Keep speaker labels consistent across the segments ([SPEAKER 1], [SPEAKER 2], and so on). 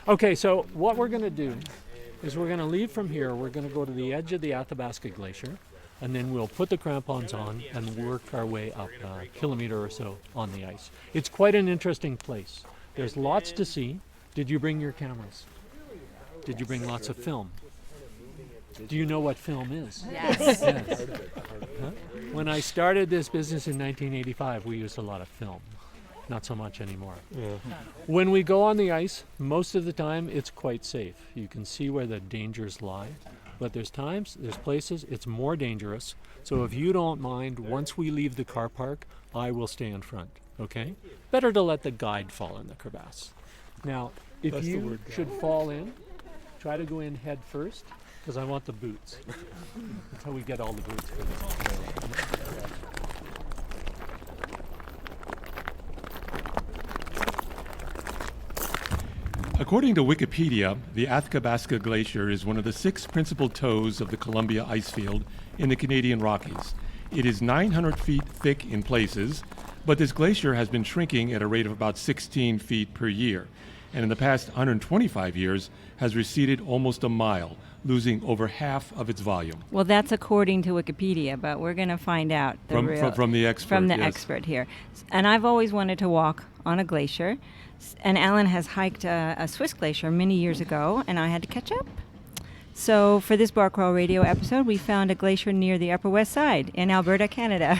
[SPEAKER 1] Okay, so what we're going to do is we're going to leave from here. We're going to go to the edge of the Athabasca Glacier, and then we'll put the crampons on and work our way up a kilometer or so on the ice. It's quite an interesting place. There's lots to see. Did you bring your cameras? Did you bring lots of film? Do you know what film is?
[SPEAKER 2] Yes.
[SPEAKER 1] Yes. Huh? When I started this business in 1985, we used a lot of film. Not so much anymore.
[SPEAKER 3] Yeah.
[SPEAKER 1] When we go on the ice, most of the time it's quite safe. You can see where the dangers lie. But there's times, there's places, it's more dangerous. So if you don't mind, once we leave the car park, I will stay in front, okay? Better to let the guide fall in the crevasse. Now, if
[SPEAKER 3] That's the
[SPEAKER 1] you
[SPEAKER 3] word,
[SPEAKER 1] should fall in, try to go in head first, because I want the boots. That's how we get all the boots for this.
[SPEAKER 3] According to Wikipedia, the Athabasca Glacier is one of the 6 principal toes of the Columbia Icefield in the Canadian Rockies. It is 900 feet thick in places, but this glacier has been shrinking at a rate of about 16 feet per year, and in the past 125 years has receded almost a mile, losing over half of its volume.
[SPEAKER 2] Well, that's according to Wikipedia, but we're going to find out
[SPEAKER 3] From the expert.
[SPEAKER 2] from the
[SPEAKER 3] yes.
[SPEAKER 2] expert here. And I've always wanted to walk on a glacier. And Alan has hiked a Swiss glacier many years ago, and I had to catch up. So for this Bar Crawl Radio episode, we found a glacier near the Upper West Side in Alberta, Canada.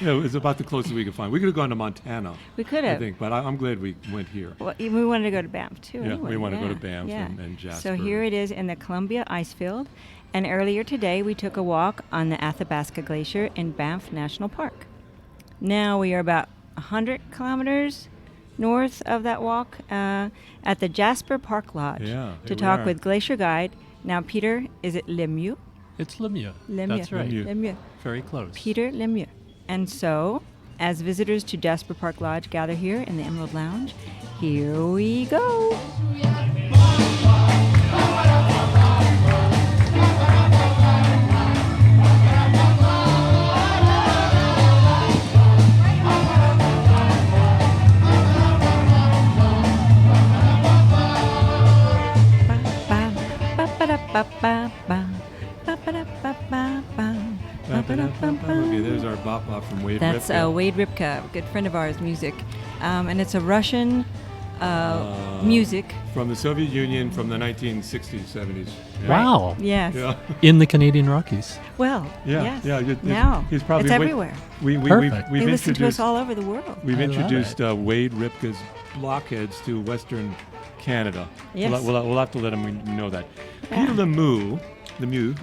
[SPEAKER 3] Yeah, it was about the closest we could find. We could have gone to Montana.
[SPEAKER 2] We could
[SPEAKER 3] I
[SPEAKER 2] have.
[SPEAKER 3] think, but I'm glad we went here.
[SPEAKER 2] Well, we wanted to go to Banff, too.
[SPEAKER 3] Yeah,
[SPEAKER 2] anyway.
[SPEAKER 3] we want to go to
[SPEAKER 2] Yeah,
[SPEAKER 3] Banff
[SPEAKER 2] yeah.
[SPEAKER 3] and Jasper.
[SPEAKER 2] So here it is in the Columbia Icefield. And earlier today, we took a walk on the Athabasca Glacier in Banff National Park. Now we are about 100 kilometers north of that walk at the Jasper Park Lodge
[SPEAKER 3] Yeah,
[SPEAKER 2] to
[SPEAKER 3] here we
[SPEAKER 2] talk
[SPEAKER 3] are.
[SPEAKER 2] with glacier guide. Now, Peter, is it Lemieux?
[SPEAKER 1] It's Lemieux.
[SPEAKER 2] Lemieux.
[SPEAKER 1] That's right.
[SPEAKER 3] Lemieux.
[SPEAKER 2] Lemieux.
[SPEAKER 1] Very close.
[SPEAKER 2] Peter Lemieux. And so, as visitors to Jasper Park Lodge gather here in the Emerald Lounge, here we go.
[SPEAKER 3] Okay, there's our bop bop from Wade
[SPEAKER 2] That's
[SPEAKER 3] Ripka.
[SPEAKER 2] Wade Ripka, a good friend of ours, music. And it's a Russian music.
[SPEAKER 3] From the Soviet Union from the 1960s, 70s. Yeah.
[SPEAKER 1] Wow.
[SPEAKER 2] Yes.
[SPEAKER 3] Yeah.
[SPEAKER 1] In the Canadian Rockies.
[SPEAKER 2] Well,
[SPEAKER 3] Yeah,
[SPEAKER 2] yes.
[SPEAKER 3] yeah.
[SPEAKER 2] Now,
[SPEAKER 3] he's probably
[SPEAKER 2] it's everywhere.
[SPEAKER 1] Perfect.
[SPEAKER 3] We've
[SPEAKER 2] They listen to us
[SPEAKER 3] introduced
[SPEAKER 2] all over the world.
[SPEAKER 3] we've
[SPEAKER 1] I love
[SPEAKER 3] introduced
[SPEAKER 1] it.
[SPEAKER 3] Wade Ripka's blockheads to Western Canada.
[SPEAKER 2] Yes.
[SPEAKER 3] We'll have to let him know that.
[SPEAKER 2] Yeah.
[SPEAKER 3] Peter Lemieux.
[SPEAKER 2] Lemieux.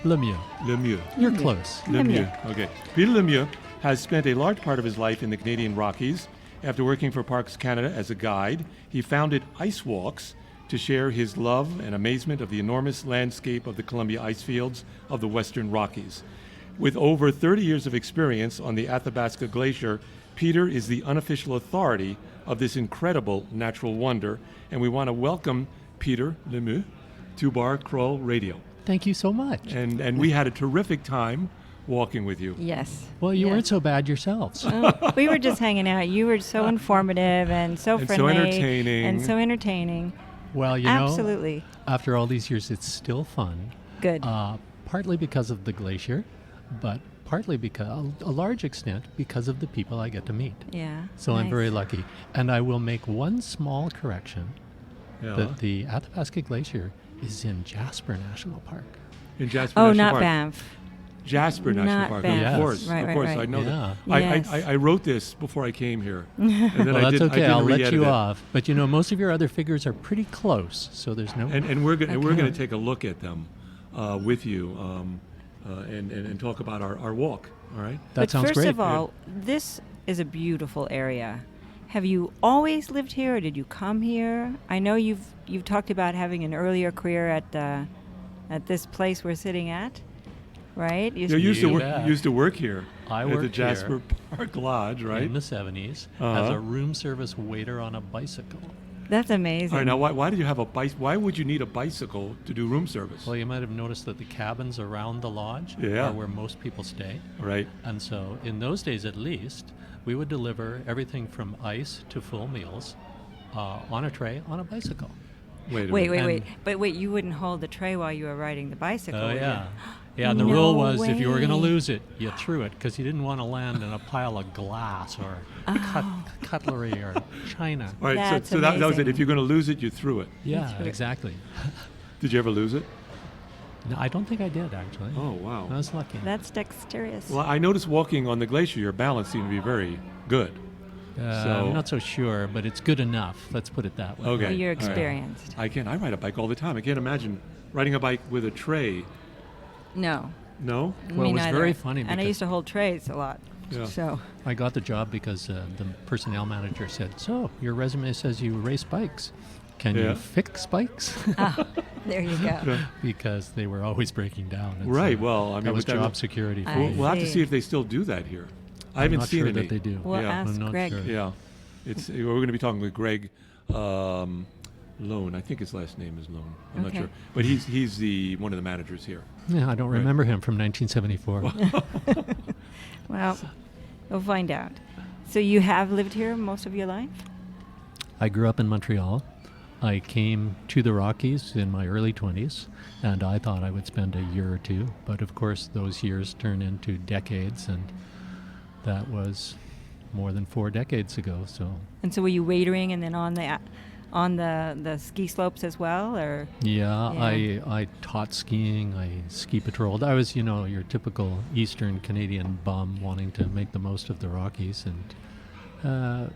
[SPEAKER 1] Lemieux. You're close.
[SPEAKER 3] Lemieux. Okay. Peter Lemieux has spent a large part of his life in the Canadian Rockies. After working for Parks Canada as a guide, he founded Ice Walks to share his love and amazement of the enormous landscape of the Columbia Icefields of the Western Rockies. With over 30 years of experience on the Athabasca Glacier, Peter is the unofficial authority of this incredible natural wonder, and we want to welcome Peter Lemieux to Bar Crawl Radio.
[SPEAKER 1] Thank you so much.
[SPEAKER 3] And we had a terrific time walking with you.
[SPEAKER 2] Yes.
[SPEAKER 1] Well, you
[SPEAKER 2] Yes.
[SPEAKER 1] weren't so bad yourselves.
[SPEAKER 2] We were just hanging out. You were so informative and so
[SPEAKER 3] And so
[SPEAKER 2] friendly.
[SPEAKER 3] entertaining.
[SPEAKER 2] And so entertaining.
[SPEAKER 1] Well, you know,
[SPEAKER 2] Absolutely.
[SPEAKER 1] after all these years, it's still fun.
[SPEAKER 2] Good.
[SPEAKER 1] Partly because of the glacier, but partly because, a large extent, because of the people I get to meet.
[SPEAKER 2] Yeah.
[SPEAKER 1] So I'm
[SPEAKER 2] nice.
[SPEAKER 1] very lucky. And I will make one small correction,
[SPEAKER 3] Yeah.
[SPEAKER 1] that the Athabasca Glacier is in Jasper National Park.
[SPEAKER 3] In Jasper
[SPEAKER 2] Oh,
[SPEAKER 3] National
[SPEAKER 2] not
[SPEAKER 3] Park.
[SPEAKER 2] Banff.
[SPEAKER 3] Jasper National
[SPEAKER 2] Not
[SPEAKER 3] Park.
[SPEAKER 2] Banff.
[SPEAKER 1] Yes.
[SPEAKER 3] Of course.
[SPEAKER 2] Right,
[SPEAKER 3] of
[SPEAKER 2] right,
[SPEAKER 3] course.
[SPEAKER 2] right.
[SPEAKER 3] I know
[SPEAKER 1] Yeah.
[SPEAKER 3] that.
[SPEAKER 2] Yes.
[SPEAKER 3] I wrote this before I came here. And then
[SPEAKER 1] Well,
[SPEAKER 3] I
[SPEAKER 1] that's
[SPEAKER 3] didn't,
[SPEAKER 1] okay.
[SPEAKER 3] I
[SPEAKER 1] I'll
[SPEAKER 3] didn't
[SPEAKER 1] let
[SPEAKER 3] re-edit
[SPEAKER 1] you
[SPEAKER 3] it.
[SPEAKER 1] off. But you know, most of your other figures are pretty close, so there's no.
[SPEAKER 3] And we're going
[SPEAKER 2] Okay.
[SPEAKER 3] to take a look at them with you and talk about our walk. All right.
[SPEAKER 1] That
[SPEAKER 2] But
[SPEAKER 1] sounds
[SPEAKER 2] first
[SPEAKER 1] great.
[SPEAKER 2] of all, this is a beautiful area. Have you always lived here, or did you come here? I know you've talked about having an earlier career at this place we're sitting at, right?
[SPEAKER 3] You used
[SPEAKER 1] You
[SPEAKER 3] to
[SPEAKER 1] bet.
[SPEAKER 3] used to work here
[SPEAKER 1] I
[SPEAKER 3] at the
[SPEAKER 1] worked
[SPEAKER 3] Jasper Park Lodge, right?
[SPEAKER 1] in the 70s as
[SPEAKER 3] Uh-huh.
[SPEAKER 1] a room service waiter on a bicycle.
[SPEAKER 2] That's amazing.
[SPEAKER 3] All right. Now, why did you have a Why would you need a bicycle to do room service?
[SPEAKER 1] Well, you might have noticed that the cabins around the lodge
[SPEAKER 3] Yeah.
[SPEAKER 1] are where most people stay.
[SPEAKER 3] Right.
[SPEAKER 1] And so, in those days at least, we would deliver everything from ice to full meals on a tray on a bicycle.
[SPEAKER 3] Wait a
[SPEAKER 2] Wait,
[SPEAKER 3] minute.
[SPEAKER 2] wait, wait. But wait, you wouldn't hold the tray while you were riding the bicycle,
[SPEAKER 1] Oh,
[SPEAKER 2] would
[SPEAKER 1] yeah.
[SPEAKER 2] you?
[SPEAKER 1] Yeah, and the
[SPEAKER 2] No
[SPEAKER 1] rule was if you were going to
[SPEAKER 2] way.
[SPEAKER 1] lose it, you threw it because you didn't want to land in a pile of glass or cutlery or china.
[SPEAKER 3] All right,
[SPEAKER 2] That's
[SPEAKER 3] so that was it.
[SPEAKER 2] amazing.
[SPEAKER 3] If you're going to lose it, you threw it.
[SPEAKER 1] Yeah,
[SPEAKER 2] threw it.
[SPEAKER 1] exactly.
[SPEAKER 3] Did you ever lose it?
[SPEAKER 1] No, I don't think I did, actually.
[SPEAKER 3] Oh, wow.
[SPEAKER 1] I was lucky.
[SPEAKER 2] That's dexterous.
[SPEAKER 3] Well, I noticed walking on the glacier, your balance seemed to be very good. so-
[SPEAKER 1] I'm not so sure, but it's good enough. Let's put it that way.
[SPEAKER 3] Okay.
[SPEAKER 2] Well, you're
[SPEAKER 3] all right.
[SPEAKER 2] experienced.
[SPEAKER 3] I ride a bike all the time. I can't imagine riding a bike with a tray.
[SPEAKER 2] No.
[SPEAKER 3] No?
[SPEAKER 1] Well,
[SPEAKER 2] me
[SPEAKER 1] it was
[SPEAKER 2] neither.
[SPEAKER 1] very funny
[SPEAKER 2] And I
[SPEAKER 1] because-
[SPEAKER 2] used to hold trays a lot.
[SPEAKER 3] Yeah.
[SPEAKER 2] So,
[SPEAKER 1] I got the job because the personnel manager said, "So, your resume says you race bikes. Can
[SPEAKER 3] Yeah.
[SPEAKER 1] you fix bikes?"
[SPEAKER 2] there you go.
[SPEAKER 1] Because they were always breaking down. And
[SPEAKER 3] Right,
[SPEAKER 1] so
[SPEAKER 3] well, I mean,
[SPEAKER 1] that was
[SPEAKER 3] with that-
[SPEAKER 1] job security for
[SPEAKER 2] I
[SPEAKER 1] me.
[SPEAKER 3] We'll have to
[SPEAKER 2] see.
[SPEAKER 3] see if they still do that here. I
[SPEAKER 1] I'm
[SPEAKER 3] haven't
[SPEAKER 1] not
[SPEAKER 3] seen
[SPEAKER 1] sure
[SPEAKER 3] any.
[SPEAKER 1] that they do.
[SPEAKER 2] We'll
[SPEAKER 3] Yeah.
[SPEAKER 2] ask
[SPEAKER 1] I'm not
[SPEAKER 2] Greg.
[SPEAKER 1] sure.
[SPEAKER 3] Yeah. We're going to be talking with Gregg Lown. I think his last name is Lown. I'm not
[SPEAKER 2] Okay.
[SPEAKER 3] sure. But he's the one of the managers here.
[SPEAKER 1] Yeah, I don't
[SPEAKER 3] Right.
[SPEAKER 1] remember him from 1974.
[SPEAKER 2] Well, we'll find out. So you have lived here most of your life?
[SPEAKER 1] I grew up in Montreal. I came to the Rockies in my early 20s, and I thought I would spend a year or two. But of course, those years turn into decades, and that was more than 4 decades ago. So
[SPEAKER 2] And so were you wadering and then on the ski slopes as well, or?
[SPEAKER 1] yeah,
[SPEAKER 2] Yeah.
[SPEAKER 1] I taught skiing. I ski patrolled. I was, your typical Eastern Canadian bum wanting to make the most of the Rockies, and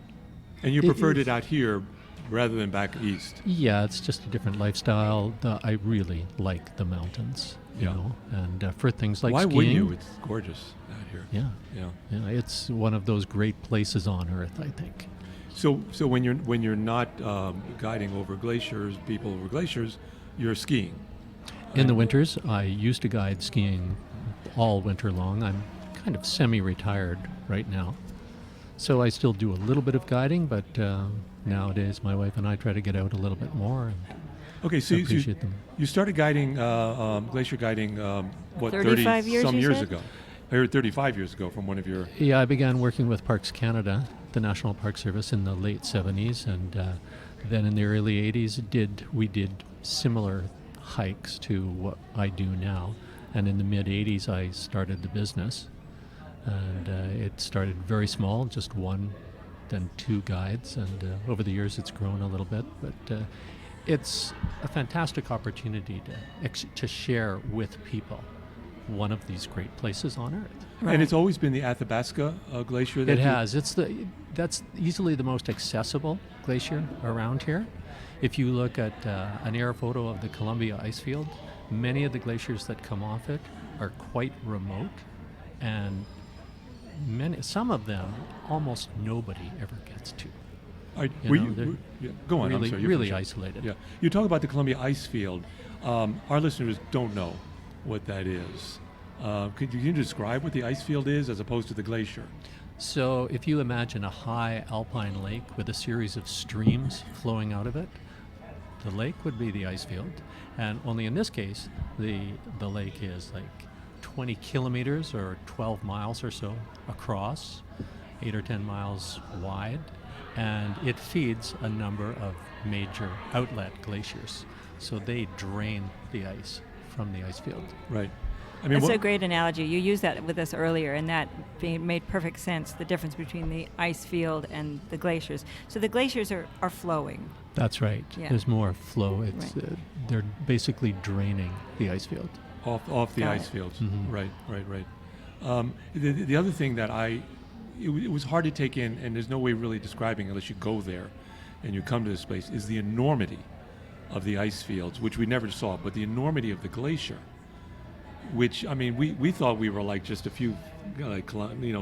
[SPEAKER 3] And you
[SPEAKER 1] It
[SPEAKER 3] preferred
[SPEAKER 1] is-
[SPEAKER 3] it out here rather than back east.
[SPEAKER 1] yeah, it's just a different lifestyle. I really like the mountains,
[SPEAKER 3] Yeah.
[SPEAKER 1] and for things like
[SPEAKER 3] Why
[SPEAKER 1] skiing.
[SPEAKER 3] wouldn't you? It's gorgeous out here.
[SPEAKER 1] Yeah,
[SPEAKER 3] Yeah.
[SPEAKER 1] yeah, it's one of those great places on Earth, I think.
[SPEAKER 3] So when you're not guiding over glaciers, people over glaciers, you're skiing.
[SPEAKER 1] In the winters, I used to guide skiing all winter long. I'm kind of semi-retired right now, so I still do a little bit of guiding, but nowadays my wife and I try to get out a little bit more and
[SPEAKER 3] Okay, so
[SPEAKER 1] appreciate them.
[SPEAKER 3] you started guiding glacier guiding
[SPEAKER 2] 35 years,
[SPEAKER 3] some
[SPEAKER 2] you
[SPEAKER 3] years
[SPEAKER 2] said?
[SPEAKER 3] ago. I heard 35 years ago from one of your.
[SPEAKER 1] Yeah, I began working with Parks Canada, the National Park Service, in the late 70s, and then in the early 80s we did similar hikes to what I do now. And in the mid 80s, I started the business, and it started very small, just one, then 2 guides, and over the years it's grown a little bit, but it's a fantastic opportunity to share with people one of these great places on Earth.
[SPEAKER 3] And it's always been the Athabasca Glacier. That
[SPEAKER 1] It
[SPEAKER 3] you-
[SPEAKER 1] has. That's easily the most accessible glacier around here. If you look at an air photo of the Columbia Icefield, many of the glaciers that come off it are quite remote, and some of them almost nobody ever gets to.
[SPEAKER 3] Go on. I'm
[SPEAKER 1] Really,
[SPEAKER 3] sorry. you
[SPEAKER 1] really
[SPEAKER 3] finish.
[SPEAKER 1] isolated.
[SPEAKER 3] Yeah. You talk about the Columbia Icefield. Our listeners don't know what that is. Could you describe what the Icefield is as opposed to the glacier?
[SPEAKER 1] So if you imagine a high alpine lake with a series of streams flowing out of it, the lake would be the ice field. And only in this case, the lake is like 20 kilometers or 12 miles or so across, 8 or 10 miles wide, and it feeds a number of major outlet glaciers. So they drain the ice from the ice field.
[SPEAKER 3] Right. I mean,
[SPEAKER 2] That's a great analogy. You used that with us earlier, and that made perfect sense, the difference between the ice field and the glaciers. So the glaciers are flowing.
[SPEAKER 1] That's right.
[SPEAKER 2] Yeah.
[SPEAKER 1] There's more flow. It's
[SPEAKER 2] Right.
[SPEAKER 1] they're basically draining the ice field.
[SPEAKER 3] off the
[SPEAKER 2] Got
[SPEAKER 3] ice
[SPEAKER 2] it.
[SPEAKER 3] fields.
[SPEAKER 1] Mhm.
[SPEAKER 3] Right. The other thing that it was hard to take in, and there's no way really describing unless you go there and you come to this place, is the enormity of the ice fields, which we never saw, but the enormity of the glacier, which, I mean, we thought we were like just a few,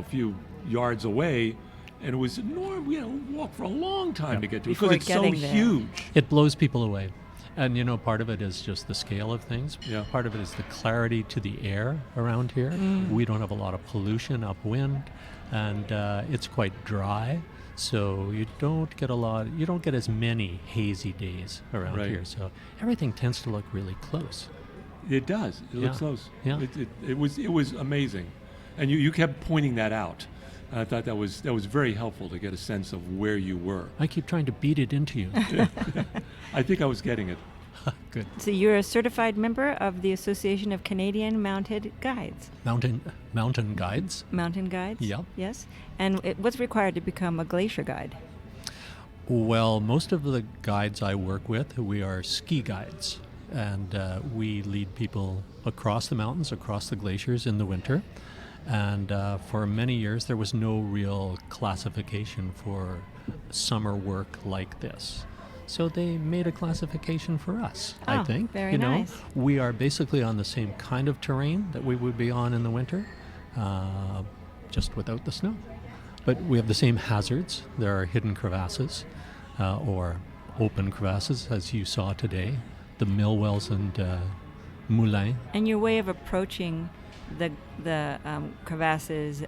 [SPEAKER 3] few yards away, and it was enormous. We had to walk for a long time to get to it
[SPEAKER 2] Before
[SPEAKER 3] because it's so
[SPEAKER 2] getting there.
[SPEAKER 3] huge.
[SPEAKER 1] It blows people away. And part of it is just the scale of things.
[SPEAKER 3] Yeah.
[SPEAKER 1] Part of it is the clarity to the air around here. We don't have a lot of pollution upwind, and it's quite dry. So you don't get as many hazy days around
[SPEAKER 3] Right.
[SPEAKER 1] here. So everything tends to look really close.
[SPEAKER 3] It does. It looks
[SPEAKER 1] Yeah.
[SPEAKER 3] close.
[SPEAKER 1] Yeah.
[SPEAKER 3] It was amazing, and you kept pointing that out. And I thought that was very helpful to get a sense of where you were.
[SPEAKER 1] I keep trying to beat it into you.
[SPEAKER 3] I think I was getting it.
[SPEAKER 1] Good.
[SPEAKER 2] So you're a certified member of the Association of Canadian Mounted Guides.
[SPEAKER 1] Mountain guides.
[SPEAKER 2] Mountain guides?
[SPEAKER 1] Yep.
[SPEAKER 2] Yes. And what's required to become a glacier guide?
[SPEAKER 1] Well, most of the guides I work with, we are ski guides, and we lead people across the mountains, across the glaciers in the winter. And for many years, there was no real classification for summer work like this. So they made a classification for us, I think.
[SPEAKER 2] Very nice.
[SPEAKER 1] We are basically on the same kind of terrain that we would be on in the winter, just without the snow. But we have the same hazards. There are hidden crevasses or open crevasses, as you saw today, the mill wells and moulins.
[SPEAKER 2] And your way of approaching the crevasses,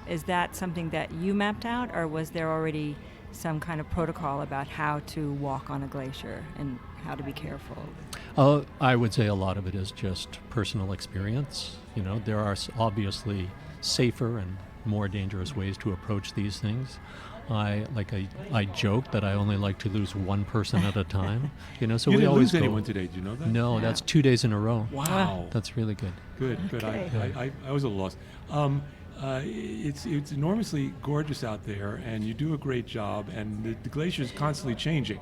[SPEAKER 2] is that something that you mapped out, or was there already some kind of protocol about how to walk on a glacier and how to be careful?
[SPEAKER 1] I would say a lot of it is just personal experience. There are obviously safer and more dangerous ways to approach these things. I joke that I only like to lose one person at a time. So
[SPEAKER 3] you
[SPEAKER 1] we
[SPEAKER 3] didn't
[SPEAKER 1] always
[SPEAKER 3] lose
[SPEAKER 1] go.
[SPEAKER 3] anyone today. Do you know that?
[SPEAKER 1] No, that's 2 days in a row.
[SPEAKER 3] Wow.
[SPEAKER 1] That's really good.
[SPEAKER 3] Good.
[SPEAKER 2] Okay.
[SPEAKER 3] I was a little lost. It's enormously gorgeous out there, and you do a great job. And the glacier is constantly changing,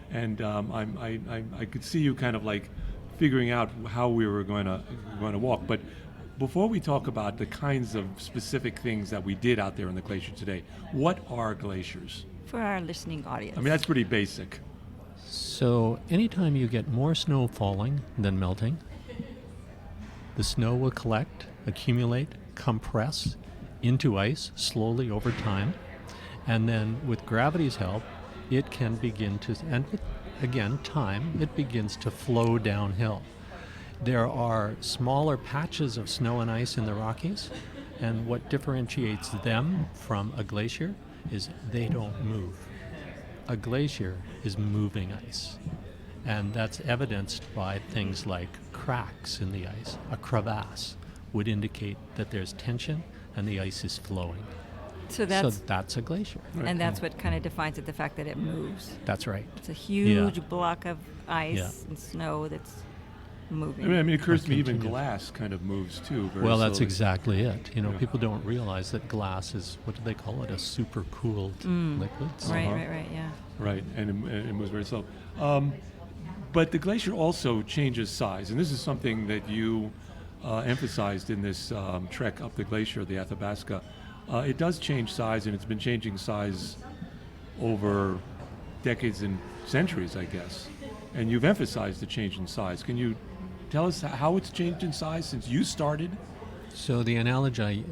[SPEAKER 3] and I could see you kind of like figuring out how we were going to walk. But before we talk about the kinds of specific things that we did out there in the glacier today, what are glaciers?
[SPEAKER 2] For our listening audience.
[SPEAKER 3] I mean, that's pretty basic.
[SPEAKER 1] So anytime you get more snow falling than melting, the snow will collect, accumulate, compress into ice slowly over time, and then with gravity's help, it can begin to, and with, again, time, it begins to flow downhill. There are smaller patches of snow and ice in the Rockies, and what differentiates them from a glacier is they don't move. A glacier is moving ice, and that's evidenced by things like cracks in the ice. A crevasse would indicate that there's tension and the ice is flowing.
[SPEAKER 2] So
[SPEAKER 1] that's a glacier.
[SPEAKER 2] And that's what kind of defines it, the fact that it moves.
[SPEAKER 1] That's right.
[SPEAKER 2] It's a huge block of ice and snow that's moving.
[SPEAKER 3] I mean, it occurs to me even
[SPEAKER 1] Continuous.
[SPEAKER 3] Glass kind of moves too. Very
[SPEAKER 1] Well, that's
[SPEAKER 3] slowly.
[SPEAKER 1] exactly it. People don't realize that glass is, what do they call it, a super cooled liquid. So
[SPEAKER 2] Right, yeah.
[SPEAKER 3] Right, and it moves very slow. But the glacier also changes size, and this is something that you emphasized in this trek up the glacier, the Athabasca. It does change size, and it's been changing size over decades and centuries, I guess. And you've emphasized the change in size. Can you tell us how it's changed in size since you started?
[SPEAKER 1] So the analogy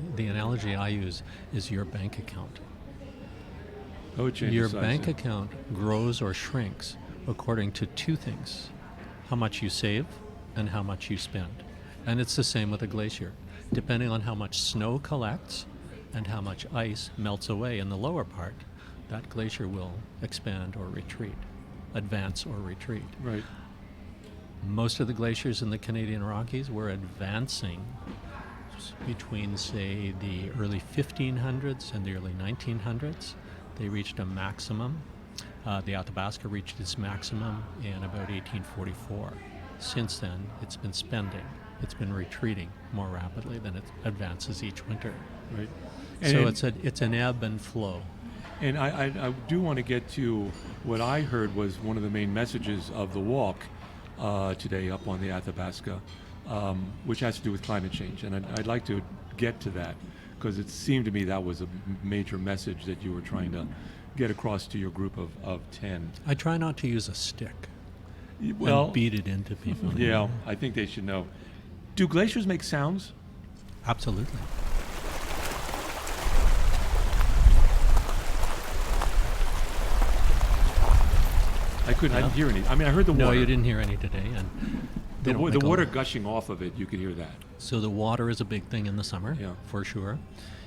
[SPEAKER 1] I use is your bank account.
[SPEAKER 3] Oh, it changes
[SPEAKER 1] Your
[SPEAKER 3] size.
[SPEAKER 1] bank account grows or shrinks according to two things: how much you save and how much you spend. And it's the same with a glacier. Depending on how much snow collects and how much ice melts away in the lower part, that glacier will expand or retreat, advance or retreat.
[SPEAKER 3] Right.
[SPEAKER 1] Most of the glaciers in the Canadian Rockies were advancing between, say, the early 1500s and the early 1900s. They reached a maximum. The Athabasca reached its maximum in about 1844. Since then, it's been spending. It's been retreating more rapidly than it advances each winter.
[SPEAKER 3] Right.
[SPEAKER 1] So it's an ebb and flow.
[SPEAKER 3] And I do want to get to what I heard was one of the main messages of the walk today up on the Athabasca, which has to do with climate change. And I'd like to get to that because it seemed to me that was a major message that you were trying to get across to your group of 10.
[SPEAKER 1] I try not to use a stick
[SPEAKER 3] Well,
[SPEAKER 1] and beat it into people.
[SPEAKER 3] yeah, I think they should know. Do glaciers make sounds?
[SPEAKER 1] Absolutely.
[SPEAKER 3] I didn't hear any. I mean, I heard the water.
[SPEAKER 1] No, you didn't hear any today. And they don't
[SPEAKER 3] The
[SPEAKER 1] make a
[SPEAKER 3] water
[SPEAKER 1] lot.
[SPEAKER 3] gushing off of it, you could hear that.
[SPEAKER 1] So the water is a big thing in the summer,
[SPEAKER 3] Yeah.
[SPEAKER 1] for sure.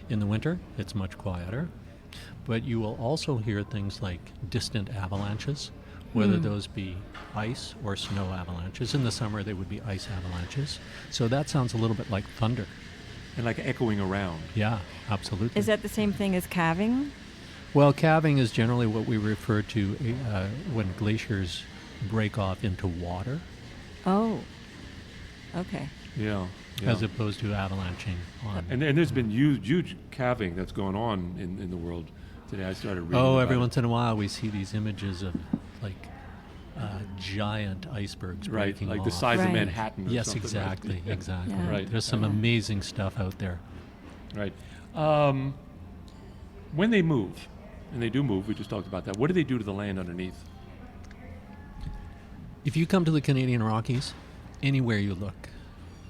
[SPEAKER 1] In the winter, it's much quieter. But you will also hear things like distant avalanches, whether those be ice or snow avalanches. In the summer, they would be ice avalanches. So that sounds a little bit like thunder.
[SPEAKER 3] and like echoing around.
[SPEAKER 1] Yeah, absolutely.
[SPEAKER 2] Is that the same thing as calving?
[SPEAKER 1] Well, calving is generally what we refer to when glaciers break off into water,
[SPEAKER 2] Oh, okay.
[SPEAKER 3] Yeah.
[SPEAKER 1] as opposed to avalanching on.
[SPEAKER 3] And there's been huge calving that's going on in the world today. I started reading
[SPEAKER 1] Oh,
[SPEAKER 3] about
[SPEAKER 1] every
[SPEAKER 3] it.
[SPEAKER 1] once in a while we see these images of like giant icebergs
[SPEAKER 3] Right,
[SPEAKER 1] breaking
[SPEAKER 3] like
[SPEAKER 1] off.
[SPEAKER 3] the size of
[SPEAKER 2] Right.
[SPEAKER 3] Manhattan or
[SPEAKER 1] Yes,
[SPEAKER 3] something.
[SPEAKER 1] exactly, exactly.
[SPEAKER 2] Yeah.
[SPEAKER 3] Right.
[SPEAKER 1] There's some
[SPEAKER 2] Yeah.
[SPEAKER 1] amazing stuff out there.
[SPEAKER 3] Right. When they move, and they do move, we just talked about that, what do they do to the land underneath?
[SPEAKER 1] If you come to the Canadian Rockies, anywhere you look,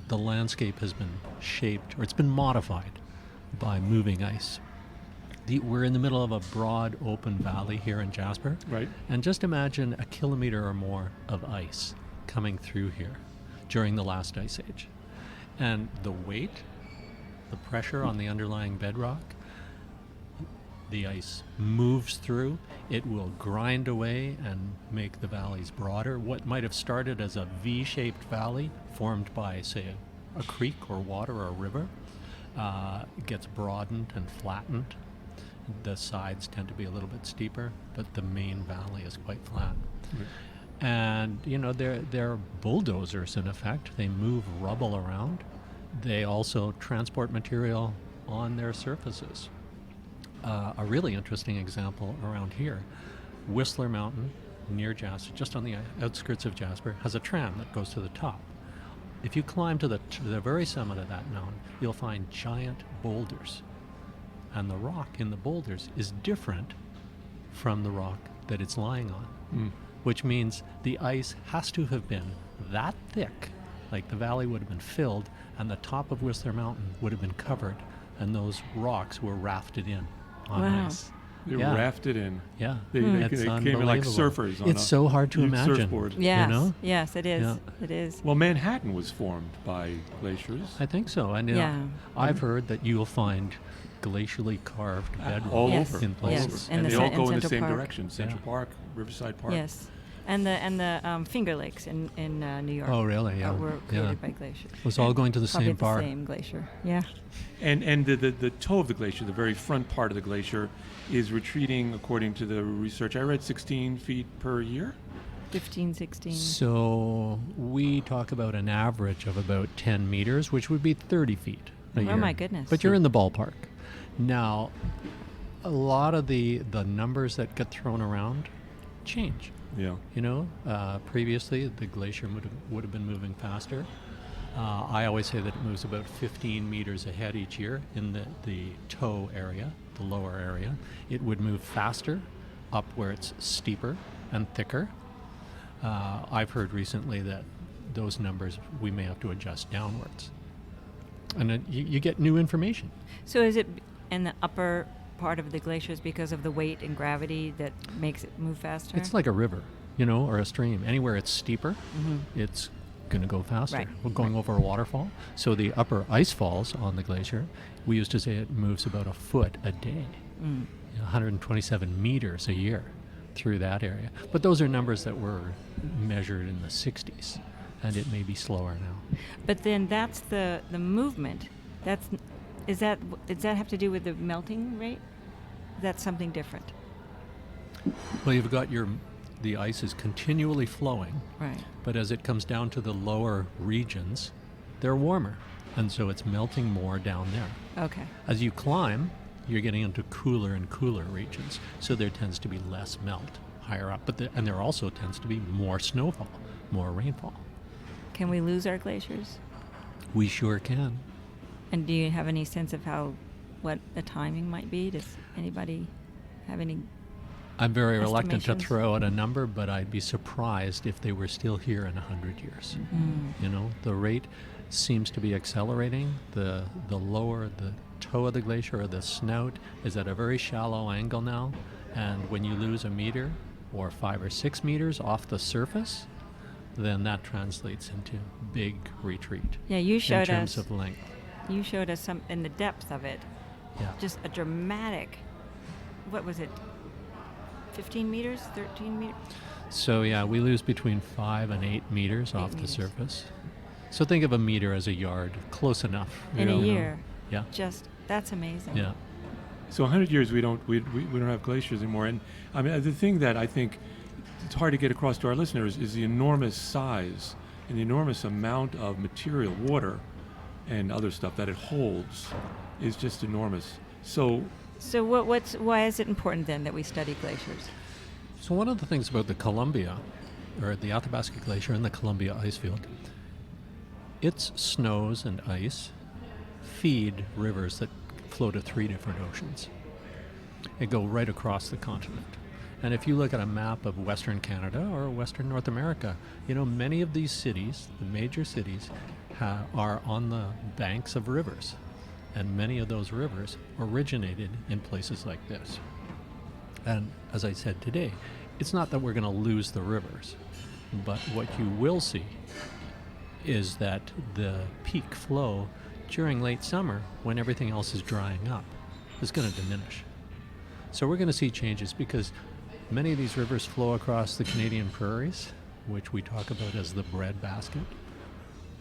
[SPEAKER 1] the landscape has been shaped or it's been modified by moving ice. We're in the middle of a broad open valley here in Jasper.
[SPEAKER 3] Right.
[SPEAKER 1] And just imagine a kilometer or more of ice coming through here during the last ice age. And the weight, the pressure on the underlying bedrock, the ice moves through, it will grind away and make the valleys broader. What might have started as a V-shaped valley formed by, say, a creek or water or a river gets broadened and flattened. The sides tend to be a little bit steeper, but the main valley is quite flat. And they're bulldozers in effect. They move rubble around. They also transport material on their surfaces. A really interesting example around here, Whistler Mountain near Jasper, just on the outskirts of Jasper, has a tram that goes to the top. If you climb to the very summit of that mountain, you'll find giant boulders. And the rock in the boulders is different from the rock that it's lying on, which means the ice has to have been that thick, like the valley would have been filled and the top of Whistler Mountain would have been covered, and those rocks were rafted in on
[SPEAKER 2] Wow.
[SPEAKER 1] ice.
[SPEAKER 3] They're
[SPEAKER 1] Yeah.
[SPEAKER 3] rafted in.
[SPEAKER 1] Yeah,
[SPEAKER 3] They
[SPEAKER 1] it's
[SPEAKER 3] came in like
[SPEAKER 1] unbelievable.
[SPEAKER 3] surfers on
[SPEAKER 1] It's
[SPEAKER 3] a
[SPEAKER 1] so hard to
[SPEAKER 3] huge
[SPEAKER 1] imagine.
[SPEAKER 3] surfboard.
[SPEAKER 2] Yes.
[SPEAKER 1] You know?
[SPEAKER 2] Yes, it is.
[SPEAKER 1] Yeah.
[SPEAKER 2] It is.
[SPEAKER 3] Well, Manhattan was formed by glaciers.
[SPEAKER 1] I think so. And
[SPEAKER 2] Yeah.
[SPEAKER 1] I've heard that you'll find glacially carved bedrock
[SPEAKER 3] All
[SPEAKER 2] Yes.
[SPEAKER 3] over.
[SPEAKER 1] in
[SPEAKER 3] all
[SPEAKER 2] Yes.
[SPEAKER 1] places.
[SPEAKER 3] over.
[SPEAKER 2] And
[SPEAKER 3] And
[SPEAKER 2] the
[SPEAKER 3] they all
[SPEAKER 2] cen-
[SPEAKER 3] go
[SPEAKER 2] in
[SPEAKER 3] in the
[SPEAKER 2] Central
[SPEAKER 3] same
[SPEAKER 2] Park.
[SPEAKER 3] direction. Central
[SPEAKER 1] Yeah.
[SPEAKER 3] Park, Riverside Park.
[SPEAKER 2] Yes. And the Finger Lakes in New York.
[SPEAKER 1] Oh, really? Yeah.
[SPEAKER 2] Were
[SPEAKER 1] Yeah.
[SPEAKER 2] created by glaciers.
[SPEAKER 1] It was all going to the
[SPEAKER 2] Probably
[SPEAKER 1] same
[SPEAKER 2] the
[SPEAKER 1] park.
[SPEAKER 2] same glacier. Yeah.
[SPEAKER 3] And the toe of the glacier, the very front part of the glacier, is retreating, according to the research I read, 16 feet per year.
[SPEAKER 2] 15, 16.
[SPEAKER 1] So we talk about an average of about 10 meters, which would be 30 feet a year.
[SPEAKER 2] Oh my goodness.
[SPEAKER 1] But you're in the ballpark. Now, a lot of the numbers that get thrown around change.
[SPEAKER 3] Yeah.
[SPEAKER 1] Previously the glacier would have been moving faster. I always say that it moves about 15 meters ahead each year in the toe area, the lower area. It would move faster up where it's steeper and thicker. I've heard recently that those numbers we may have to adjust downwards. And then you get new information.
[SPEAKER 2] So is it in the upper part of the glaciers because of the weight and gravity that makes it move faster?
[SPEAKER 1] It's like a river, or a stream. Anywhere it's steeper, it's going to go faster.
[SPEAKER 2] Right.
[SPEAKER 1] We're going over a waterfall. So the upper ice falls on the glacier, we used to say it moves about a foot a day, 127 meters a year through that area. But those are numbers that were measured in the 60s, and it may be slower now.
[SPEAKER 2] But then that's the movement. Does that have to do with the melting rate? That's something different.
[SPEAKER 1] Well, you've got the ice is continually flowing,
[SPEAKER 2] Right.
[SPEAKER 1] but as it comes down to the lower regions, they're warmer, and so it's melting more down there.
[SPEAKER 2] Okay.
[SPEAKER 1] As you climb, you're getting into cooler and cooler regions, so there tends to be less melt higher up, and there also tends to be more snowfall, more rainfall.
[SPEAKER 2] Can we lose our glaciers?
[SPEAKER 1] We sure can.
[SPEAKER 2] And do you have any sense of what the timing might be? Does anybody have any?
[SPEAKER 1] I'm very reluctant to
[SPEAKER 2] Estimations?
[SPEAKER 1] throw out a number, but I'd be surprised if they were still here in 100 years. The rate seems to be accelerating. The lower the toe of the glacier, or the snout, is at a very shallow angle now, and when you lose a meter or 5 or 6 meters off the surface, then that translates into big retreat
[SPEAKER 2] Yeah, you
[SPEAKER 1] in
[SPEAKER 2] showed
[SPEAKER 1] terms
[SPEAKER 2] us.
[SPEAKER 1] of length.
[SPEAKER 2] You showed us some in the depth of it.
[SPEAKER 1] Yeah.
[SPEAKER 2] Just a dramatic. What was it? 15 meters, 13 meters.
[SPEAKER 1] So yeah, we lose between 5 and 8 meters off the
[SPEAKER 2] meters.
[SPEAKER 1] surface. So think of a meter as a yard, close enough.
[SPEAKER 2] In a
[SPEAKER 1] you know.
[SPEAKER 2] year.
[SPEAKER 1] Yeah.
[SPEAKER 2] That's amazing.
[SPEAKER 1] Yeah.
[SPEAKER 3] So 100 years we don't have glaciers anymore. And I mean, the thing that I think it's hard to get across to our listeners is the enormous size and the enormous amount of material, water, and other stuff that it holds is just enormous. So
[SPEAKER 2] why is it important then that we study glaciers?
[SPEAKER 1] So one of the things about the Columbia, or the Athabasca Glacier and the Columbia Icefield, its snows and ice feed rivers that flow to 3 different oceans. They go right across the continent. And if you look at a map of Western Canada or Western North America, many of these cities, the major cities, are on the banks of rivers. And many of those rivers originated in places like this. And as I said today, it's not that we're going to lose the rivers, but what you will see is that the peak flow during late summer, when everything else is drying up, is going to diminish. So we're going to see changes because many of these rivers flow across the Canadian prairies, which we talk about as the breadbasket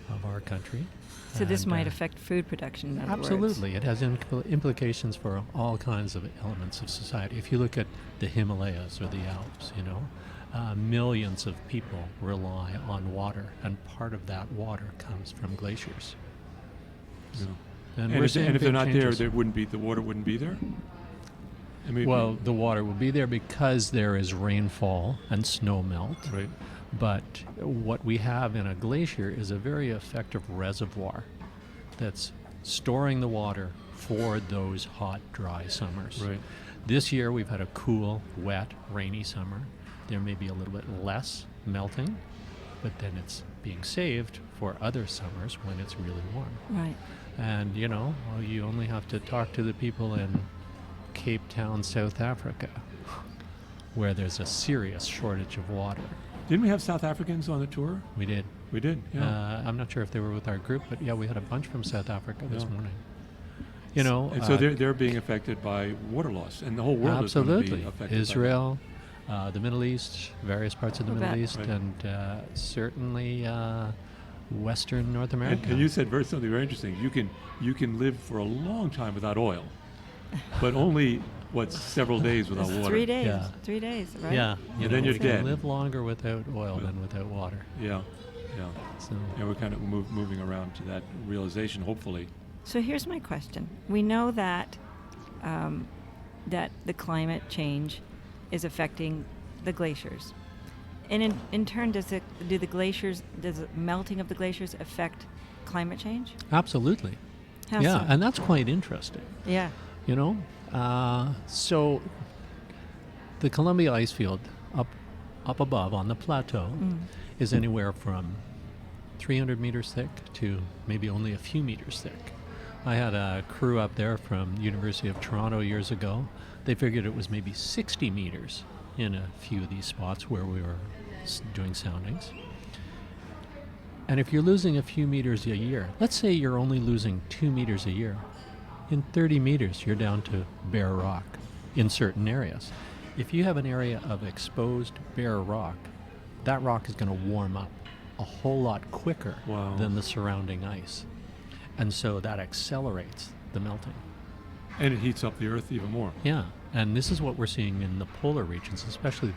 [SPEAKER 1] of our country.
[SPEAKER 2] So this might affect food production, in other
[SPEAKER 1] absolutely.
[SPEAKER 2] words.
[SPEAKER 1] It has implications for all kinds of elements of society. If you look at the Himalayas or the Alps, millions of people rely on water, and part of that water comes from glaciers.
[SPEAKER 3] Yeah.
[SPEAKER 1] And
[SPEAKER 3] if they're not
[SPEAKER 1] changes.
[SPEAKER 3] there, the water wouldn't be there? I mean,
[SPEAKER 1] Well, the water will be there because there is rainfall and snow melt.
[SPEAKER 3] right.
[SPEAKER 1] But what we have in a glacier is a very effective reservoir that's storing the water for those hot, dry summers.
[SPEAKER 3] Right.
[SPEAKER 1] This year we've had a cool, wet, rainy summer. There may be a little bit less melting, but then it's being saved for other summers when it's really warm.
[SPEAKER 2] Right.
[SPEAKER 1] And, you only have to talk to the people in Cape Town, South Africa, where there's a serious shortage of water.
[SPEAKER 3] Didn't we have South Africans on the tour?
[SPEAKER 1] We did.
[SPEAKER 3] We did, yeah.
[SPEAKER 1] I'm not sure if they were with our group, but yeah, we had a bunch from South Africa this
[SPEAKER 3] Yeah.
[SPEAKER 1] morning.
[SPEAKER 3] And so they're being affected by water loss, and the whole world is going to
[SPEAKER 1] absolutely.
[SPEAKER 3] be affected
[SPEAKER 1] Israel, the Middle East, various parts of the
[SPEAKER 2] I
[SPEAKER 1] Middle
[SPEAKER 2] bet.
[SPEAKER 1] East,
[SPEAKER 3] Right.
[SPEAKER 1] and certainly Western North
[SPEAKER 3] by that.
[SPEAKER 1] America.
[SPEAKER 3] And you said something very interesting. You can live for a long time without oil, but only several days without
[SPEAKER 2] It's
[SPEAKER 3] water.
[SPEAKER 2] 3 days.
[SPEAKER 1] Yeah.
[SPEAKER 2] 3 days, right?
[SPEAKER 1] Yeah,
[SPEAKER 3] And then you're
[SPEAKER 1] we
[SPEAKER 3] dead.
[SPEAKER 1] can live longer without oil
[SPEAKER 3] Yeah.
[SPEAKER 1] than without water.
[SPEAKER 3] Yeah, yeah.
[SPEAKER 1] So
[SPEAKER 3] And we're kind of moving around to that realization, hopefully.
[SPEAKER 2] So here's my question. We know that that the climate change is affecting the glaciers. And in turn, does the melting of the glaciers affect climate change?
[SPEAKER 1] absolutely.
[SPEAKER 2] How
[SPEAKER 1] Yeah,
[SPEAKER 2] so?
[SPEAKER 1] and that's quite interesting.
[SPEAKER 2] Yeah.
[SPEAKER 1] So the Columbia Icefield up above on the plateau is anywhere from 300 meters thick to maybe only a few meters thick. I had a crew up there from University of Toronto years ago. They figured it was maybe 60 meters in a few of these spots where we were doing soundings. And if you're losing a few meters a year, let's say you're only losing 2 meters a year, in 30 meters you're down to bare rock in certain areas. If you have an area of exposed bare rock, that rock is going to warm up a whole lot quicker
[SPEAKER 3] Wow.
[SPEAKER 1] than the surrounding ice. And so that accelerates the melting.
[SPEAKER 3] And it heats up the Earth even more.
[SPEAKER 1] Yeah, and this is what we're seeing in the polar regions, especially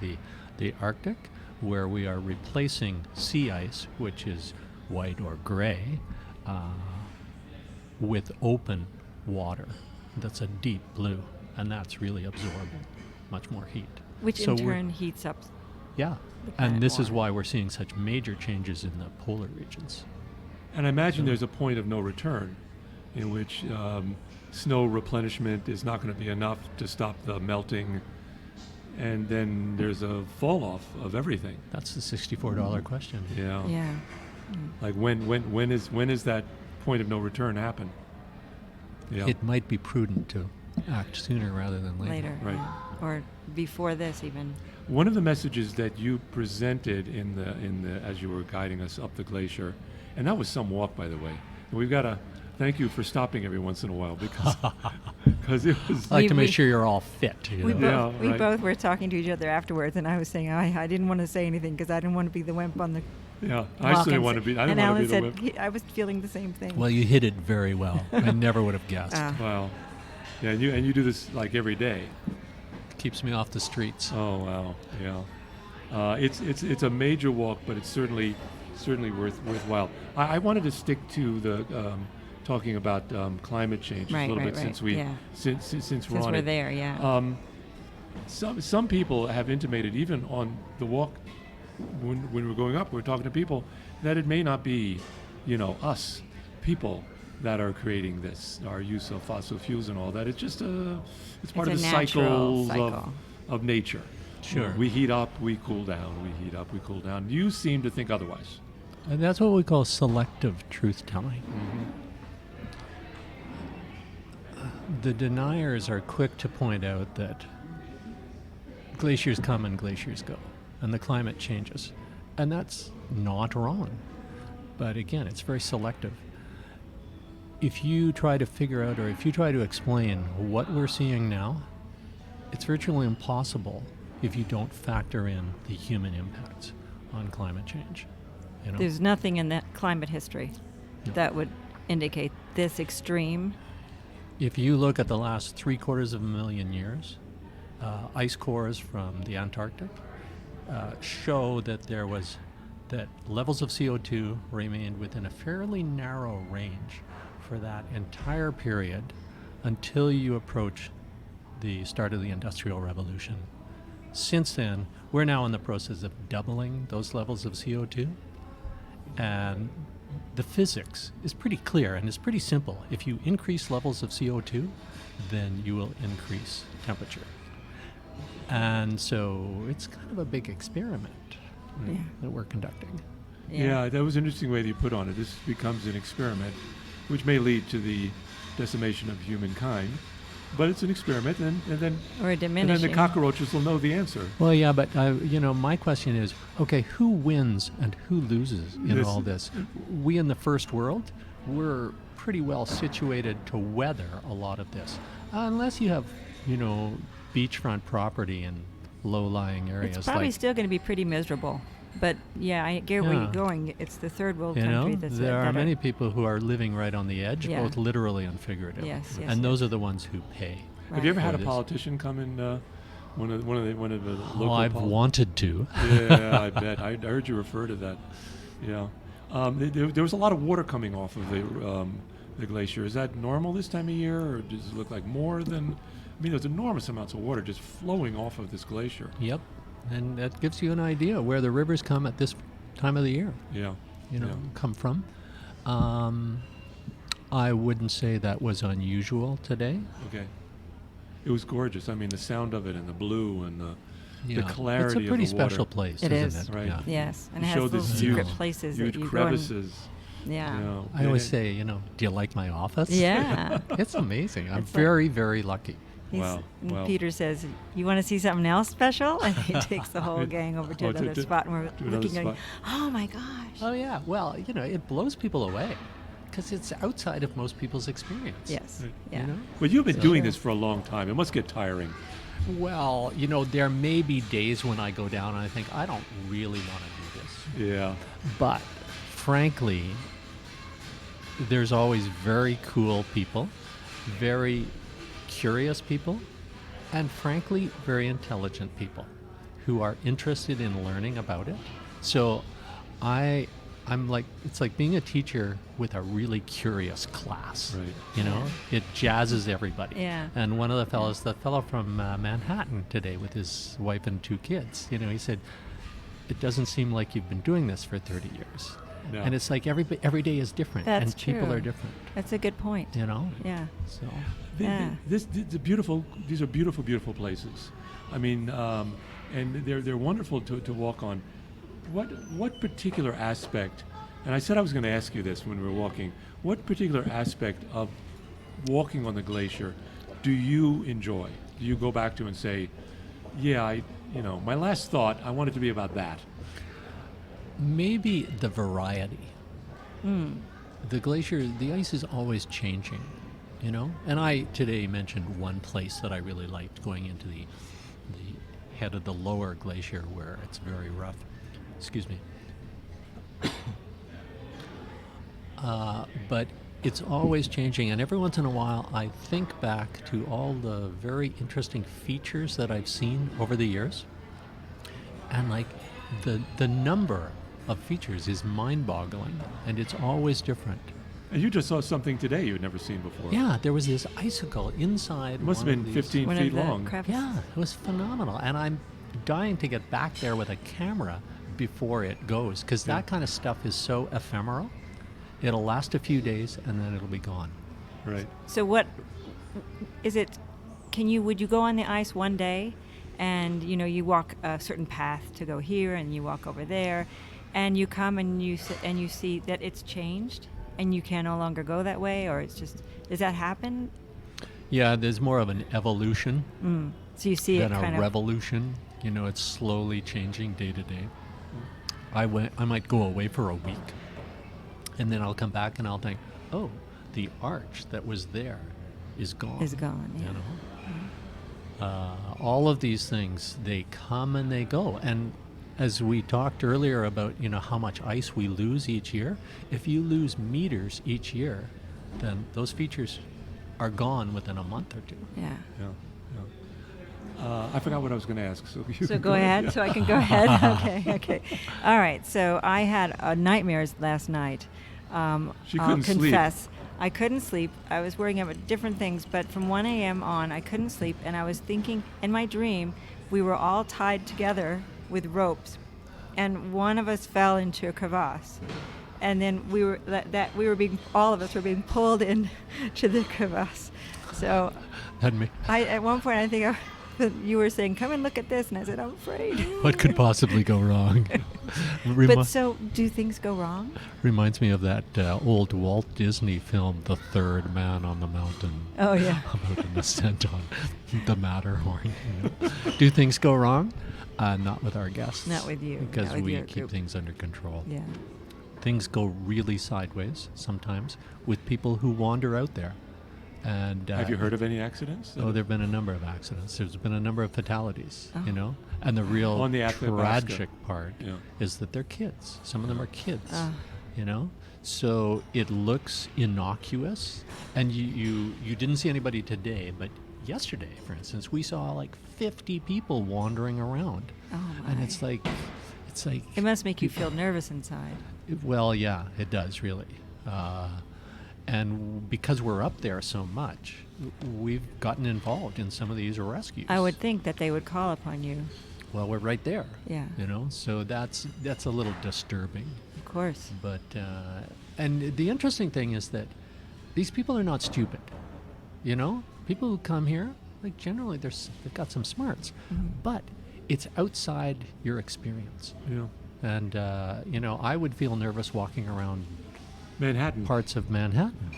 [SPEAKER 1] the Arctic, where we are replacing sea ice, which is white or gray, with open water that's a deep blue, and that's really absorbing much more heat.
[SPEAKER 2] Which
[SPEAKER 1] So
[SPEAKER 2] in
[SPEAKER 1] we're-
[SPEAKER 2] turn heats up.
[SPEAKER 1] Yeah,
[SPEAKER 2] the planet
[SPEAKER 1] and this is
[SPEAKER 2] more.
[SPEAKER 1] why we're seeing such major changes in the polar regions.
[SPEAKER 3] And I imagine there's a point of no return in which snow replenishment is not going to be enough to stop the melting, and then there's a fall off of everything.
[SPEAKER 1] That's the $64 question.
[SPEAKER 3] Yeah.
[SPEAKER 2] Yeah.
[SPEAKER 3] Like when is that point of no return happen? Yeah.
[SPEAKER 1] It might be prudent to act sooner rather than later.
[SPEAKER 2] Later.
[SPEAKER 3] Right.
[SPEAKER 2] yeah. Or before this even.
[SPEAKER 3] One of the messages that you presented in the as you were guiding us up the glacier, and that was some walk, by the way. And we've got to thank you for stopping every once in a while, because because it was.
[SPEAKER 1] I like
[SPEAKER 2] We-
[SPEAKER 1] to make
[SPEAKER 2] we-
[SPEAKER 1] sure you're all fit. You
[SPEAKER 2] We,
[SPEAKER 1] know?
[SPEAKER 3] Yeah,
[SPEAKER 2] we
[SPEAKER 3] right.
[SPEAKER 2] both were talking to each other afterwards, and I was saying I didn't want to say anything because I didn't want to be the wimp on the
[SPEAKER 3] Yeah, I
[SPEAKER 2] walk.
[SPEAKER 3] certainly
[SPEAKER 2] And
[SPEAKER 3] want to
[SPEAKER 2] s-
[SPEAKER 3] be. I
[SPEAKER 2] and
[SPEAKER 3] didn't want
[SPEAKER 2] Alan
[SPEAKER 3] to be the
[SPEAKER 2] said
[SPEAKER 3] whip.
[SPEAKER 2] I was feeling the same thing.
[SPEAKER 1] Well, you hit it very well. I never would have guessed.
[SPEAKER 3] Wow. Yeah, and you do this like every day.
[SPEAKER 1] Keeps me off the streets.
[SPEAKER 3] Oh wow, yeah. It's a major walk, but it's certainly worthwhile. I wanted to stick to the talking about climate change
[SPEAKER 2] Right,
[SPEAKER 3] a little
[SPEAKER 2] right,
[SPEAKER 3] bit
[SPEAKER 2] right.
[SPEAKER 3] since we
[SPEAKER 2] Yeah.
[SPEAKER 3] since we're
[SPEAKER 2] Since
[SPEAKER 3] on
[SPEAKER 2] we're
[SPEAKER 3] it.
[SPEAKER 2] there, yeah.
[SPEAKER 3] Some people have intimated, even on the walk when we're going up, we're talking to people, that it may not be, us people that are creating this, our use of fossil fuels and all that. It's just it's part
[SPEAKER 2] It's
[SPEAKER 3] of
[SPEAKER 2] a
[SPEAKER 3] the
[SPEAKER 2] natural
[SPEAKER 3] cycles
[SPEAKER 2] cycle.
[SPEAKER 3] of nature.
[SPEAKER 1] Sure.
[SPEAKER 3] We heat up, we cool down. We heat up, we cool down. You seem to think otherwise.
[SPEAKER 1] And that's what we call selective truth telling. The deniers are quick to point out that glaciers come and glaciers go, and the climate changes. And that's not wrong. But again, it's very selective. If you try to figure out, or if you try to explain what we're seeing now, it's virtually impossible if you don't factor in the human impacts on climate change.
[SPEAKER 2] There's nothing in that climate history
[SPEAKER 1] No.
[SPEAKER 2] that would indicate this extreme.
[SPEAKER 1] If you look at the last 750,000 years, ice cores from the Antarctic show that that levels of CO2 remained within a fairly narrow range for that entire period until you approach the start of the Industrial Revolution. Since then, we're now in the process of doubling those levels of CO2, and the physics is pretty clear and it's pretty simple. If you increase levels of CO2, then you will increase temperature. And so it's kind of a big experiment
[SPEAKER 2] Yeah.
[SPEAKER 1] that we're conducting.
[SPEAKER 3] Yeah, that was an interesting way that you put on it. This becomes an experiment, which may lead to the decimation of humankind. But it's an experiment, and then
[SPEAKER 2] Or
[SPEAKER 3] and then
[SPEAKER 2] diminishing.
[SPEAKER 3] the cockroaches will know the answer.
[SPEAKER 1] Well, yeah, but my question is, okay, who wins and who loses in
[SPEAKER 3] This-
[SPEAKER 1] all this? We in the first world, we're pretty well situated to weather a lot of this, unless you have, beachfront property in low-lying areas.
[SPEAKER 2] It's probably
[SPEAKER 1] like,
[SPEAKER 2] still going to be pretty miserable. But yeah, I get where
[SPEAKER 1] Yeah.
[SPEAKER 2] you're going. It's the third world
[SPEAKER 1] you know,
[SPEAKER 2] country that's
[SPEAKER 1] there are
[SPEAKER 2] that
[SPEAKER 1] many people who are living right on the edge,
[SPEAKER 2] Yeah.
[SPEAKER 1] both literally and figuratively.
[SPEAKER 2] Yes, yes,
[SPEAKER 1] and
[SPEAKER 2] yes.
[SPEAKER 1] those are the ones who pay.
[SPEAKER 3] Have you ever
[SPEAKER 2] Right.
[SPEAKER 3] had a
[SPEAKER 1] For this.
[SPEAKER 3] politician come in? One of the local.
[SPEAKER 1] Oh, I've wanted to.
[SPEAKER 3] Yeah, I bet. I heard you refer to that. Yeah. There was a lot of water coming off of the glacier. Is that normal this time of year, or does it look like more than? I mean, there's enormous amounts of water just flowing off of this glacier.
[SPEAKER 1] Yep, and that gives you an idea where the rivers come at this time of the year.
[SPEAKER 3] Yeah. Yeah.
[SPEAKER 1] Come from. I wouldn't say that was unusual today.
[SPEAKER 3] Okay. It was gorgeous. I mean, the sound of it and the blue and the
[SPEAKER 1] Yeah.
[SPEAKER 3] clarity
[SPEAKER 1] It's
[SPEAKER 3] of
[SPEAKER 1] a pretty
[SPEAKER 3] the water.
[SPEAKER 1] special place,
[SPEAKER 2] It
[SPEAKER 1] isn't
[SPEAKER 2] is.
[SPEAKER 1] it?
[SPEAKER 3] Right.
[SPEAKER 1] Yeah.
[SPEAKER 2] Yes, and
[SPEAKER 3] You
[SPEAKER 2] it
[SPEAKER 3] show
[SPEAKER 2] has little
[SPEAKER 3] these
[SPEAKER 2] secret
[SPEAKER 3] huge-
[SPEAKER 2] places
[SPEAKER 3] Huge
[SPEAKER 2] that you
[SPEAKER 3] crevices.
[SPEAKER 2] Yeah.
[SPEAKER 3] You know,
[SPEAKER 1] I always
[SPEAKER 3] and-
[SPEAKER 1] say, do you like my office?
[SPEAKER 2] Yeah.
[SPEAKER 1] It's amazing. I'm
[SPEAKER 2] It's like-
[SPEAKER 1] very, very lucky.
[SPEAKER 3] Wow,
[SPEAKER 2] And
[SPEAKER 3] wow.
[SPEAKER 2] Peter says, "You want to see something else special?" And he takes the whole gang over to
[SPEAKER 3] Oh,
[SPEAKER 2] another
[SPEAKER 3] to
[SPEAKER 2] spot, and we're
[SPEAKER 3] another
[SPEAKER 2] looking, going,
[SPEAKER 3] spot.
[SPEAKER 2] "Oh my gosh!"
[SPEAKER 1] Oh, yeah. Well, it blows people away because it's outside of most people's experience.
[SPEAKER 2] Yes.
[SPEAKER 3] Right.
[SPEAKER 2] Yeah.
[SPEAKER 1] You know?
[SPEAKER 3] But you've been
[SPEAKER 1] So-
[SPEAKER 3] doing this for a long time. It must get tiring.
[SPEAKER 1] Well, there may be days when I go down and I think, I don't really want to do this.
[SPEAKER 3] Yeah.
[SPEAKER 1] But frankly, there's always very cool people, very curious people, and frankly, very intelligent people who are interested in learning about it. So I'm like, it's like being a teacher with a really curious class.
[SPEAKER 3] Right.
[SPEAKER 1] It jazzes everybody.
[SPEAKER 2] Yeah.
[SPEAKER 1] And one of the fellow from Manhattan today with his wife and 2 kids, he said, it doesn't seem like you've been doing this for 30 years.
[SPEAKER 3] No.
[SPEAKER 1] And it's like every day is different,
[SPEAKER 2] That's
[SPEAKER 1] and people
[SPEAKER 2] true.
[SPEAKER 1] are different.
[SPEAKER 2] That's a good point.
[SPEAKER 1] So
[SPEAKER 2] Yeah. Yeah.
[SPEAKER 3] These are beautiful, beautiful places. I mean, and they're wonderful to walk on. What particular aspect? And I said I was going to ask you this when we were walking. What particular aspect of walking on the glacier do you enjoy? Do you go back to and say, yeah, my last thought, I want it to be about that.
[SPEAKER 1] maybe the variety. The glacier, the ice is always changing, you know. And I today mentioned one place that I really liked, going into the head of the lower glacier where it's very rough. Excuse me. But it's always changing, and every once in a while I think back to all the very interesting features that I've seen over the years, and like the number of features is mind-boggling, and it's always different.
[SPEAKER 3] And you just saw something today you had never seen before.
[SPEAKER 1] Yeah, there was this icicle inside.
[SPEAKER 3] It must have
[SPEAKER 1] one
[SPEAKER 3] been
[SPEAKER 1] of these-
[SPEAKER 3] 15
[SPEAKER 2] One
[SPEAKER 3] feet
[SPEAKER 2] of the
[SPEAKER 3] long.
[SPEAKER 2] crevices.
[SPEAKER 1] Yeah, it was phenomenal, and I'm dying to get back there with a camera before it goes, because that kind of stuff is so ephemeral. It'll last a few days and then it'll be gone.
[SPEAKER 3] Right.
[SPEAKER 2] So what is it? Would you go on the ice one day, and you walk a certain path to go here, and you walk over there, and you come and you see that it's changed, and you can no longer go that way, or it's just, does that happen?
[SPEAKER 1] Yeah, there's more of an evolution
[SPEAKER 2] So you see it
[SPEAKER 1] than
[SPEAKER 2] kind
[SPEAKER 1] a
[SPEAKER 2] of.
[SPEAKER 1] revolution. It's slowly changing day to day. I might go away for a week, and then I'll come back and I'll think, oh, the arch that was there is gone.
[SPEAKER 2] Is gone, yeah.
[SPEAKER 1] All of these things, they come and they go. And as we talked earlier about, how much ice we lose each year, if you lose meters each year, then those features are gone within a month or two.
[SPEAKER 2] Yeah.
[SPEAKER 3] Yeah. I forgot what I was going to ask. So, you
[SPEAKER 2] So
[SPEAKER 3] can
[SPEAKER 2] go ahead,
[SPEAKER 3] Yeah.
[SPEAKER 2] so I can go ahead. Okay. All right. So I had nightmares last night.
[SPEAKER 3] She
[SPEAKER 2] I'll
[SPEAKER 3] couldn't sleep.
[SPEAKER 2] confess. I couldn't sleep. I was worrying about different things, but from 1 a.m. on, I couldn't sleep, and I was thinking, in my dream, we were all tied together with ropes, and one of us fell into a crevasse, and then all of us were being pulled in to the crevasse. So at one point, I think you were saying, come and look at this, and I said, I'm afraid.
[SPEAKER 1] What could possibly go wrong?
[SPEAKER 2] But so, do things go wrong?
[SPEAKER 1] Reminds me of that old Walt Disney film, The Third Man on the Mountain.
[SPEAKER 2] Oh, yeah.
[SPEAKER 1] About an ascent on the Matterhorn. Do things go wrong? Not with our guests.
[SPEAKER 2] Not with you.
[SPEAKER 1] Because
[SPEAKER 2] Not with
[SPEAKER 1] we
[SPEAKER 2] your
[SPEAKER 1] keep
[SPEAKER 2] group.
[SPEAKER 1] things under control.
[SPEAKER 2] Yeah.
[SPEAKER 1] Things go really sideways sometimes with people who wander out there. And
[SPEAKER 3] Have you heard of any accidents?
[SPEAKER 1] Oh, there have been a number of accidents. There's been a number of fatalities,
[SPEAKER 2] Oh.
[SPEAKER 1] And the real
[SPEAKER 3] On the Athabasca.
[SPEAKER 1] tragic part
[SPEAKER 3] Yeah.
[SPEAKER 1] is that they're kids. Some of them are kids,
[SPEAKER 2] Ah.
[SPEAKER 1] So it looks innocuous, and you didn't see anybody today, but yesterday, for instance, we saw like 50 people wandering around.
[SPEAKER 2] Oh,
[SPEAKER 1] And
[SPEAKER 2] my.
[SPEAKER 1] it's like
[SPEAKER 2] It must make you feel nervous inside.
[SPEAKER 1] well, yeah, it does really. And because we're up there so much, we've gotten involved in some of these rescues.
[SPEAKER 2] I would think that they would call upon you.
[SPEAKER 1] Well, we're right there.
[SPEAKER 2] Yeah.
[SPEAKER 1] So that's a little disturbing.
[SPEAKER 2] Of course.
[SPEAKER 1] But and the interesting thing is that these people are not stupid. People who come here, like generally they've got some smarts, but it's outside your experience.
[SPEAKER 3] Yeah.
[SPEAKER 1] And I would feel nervous walking around
[SPEAKER 3] Manhattan.
[SPEAKER 1] parts of Manhattan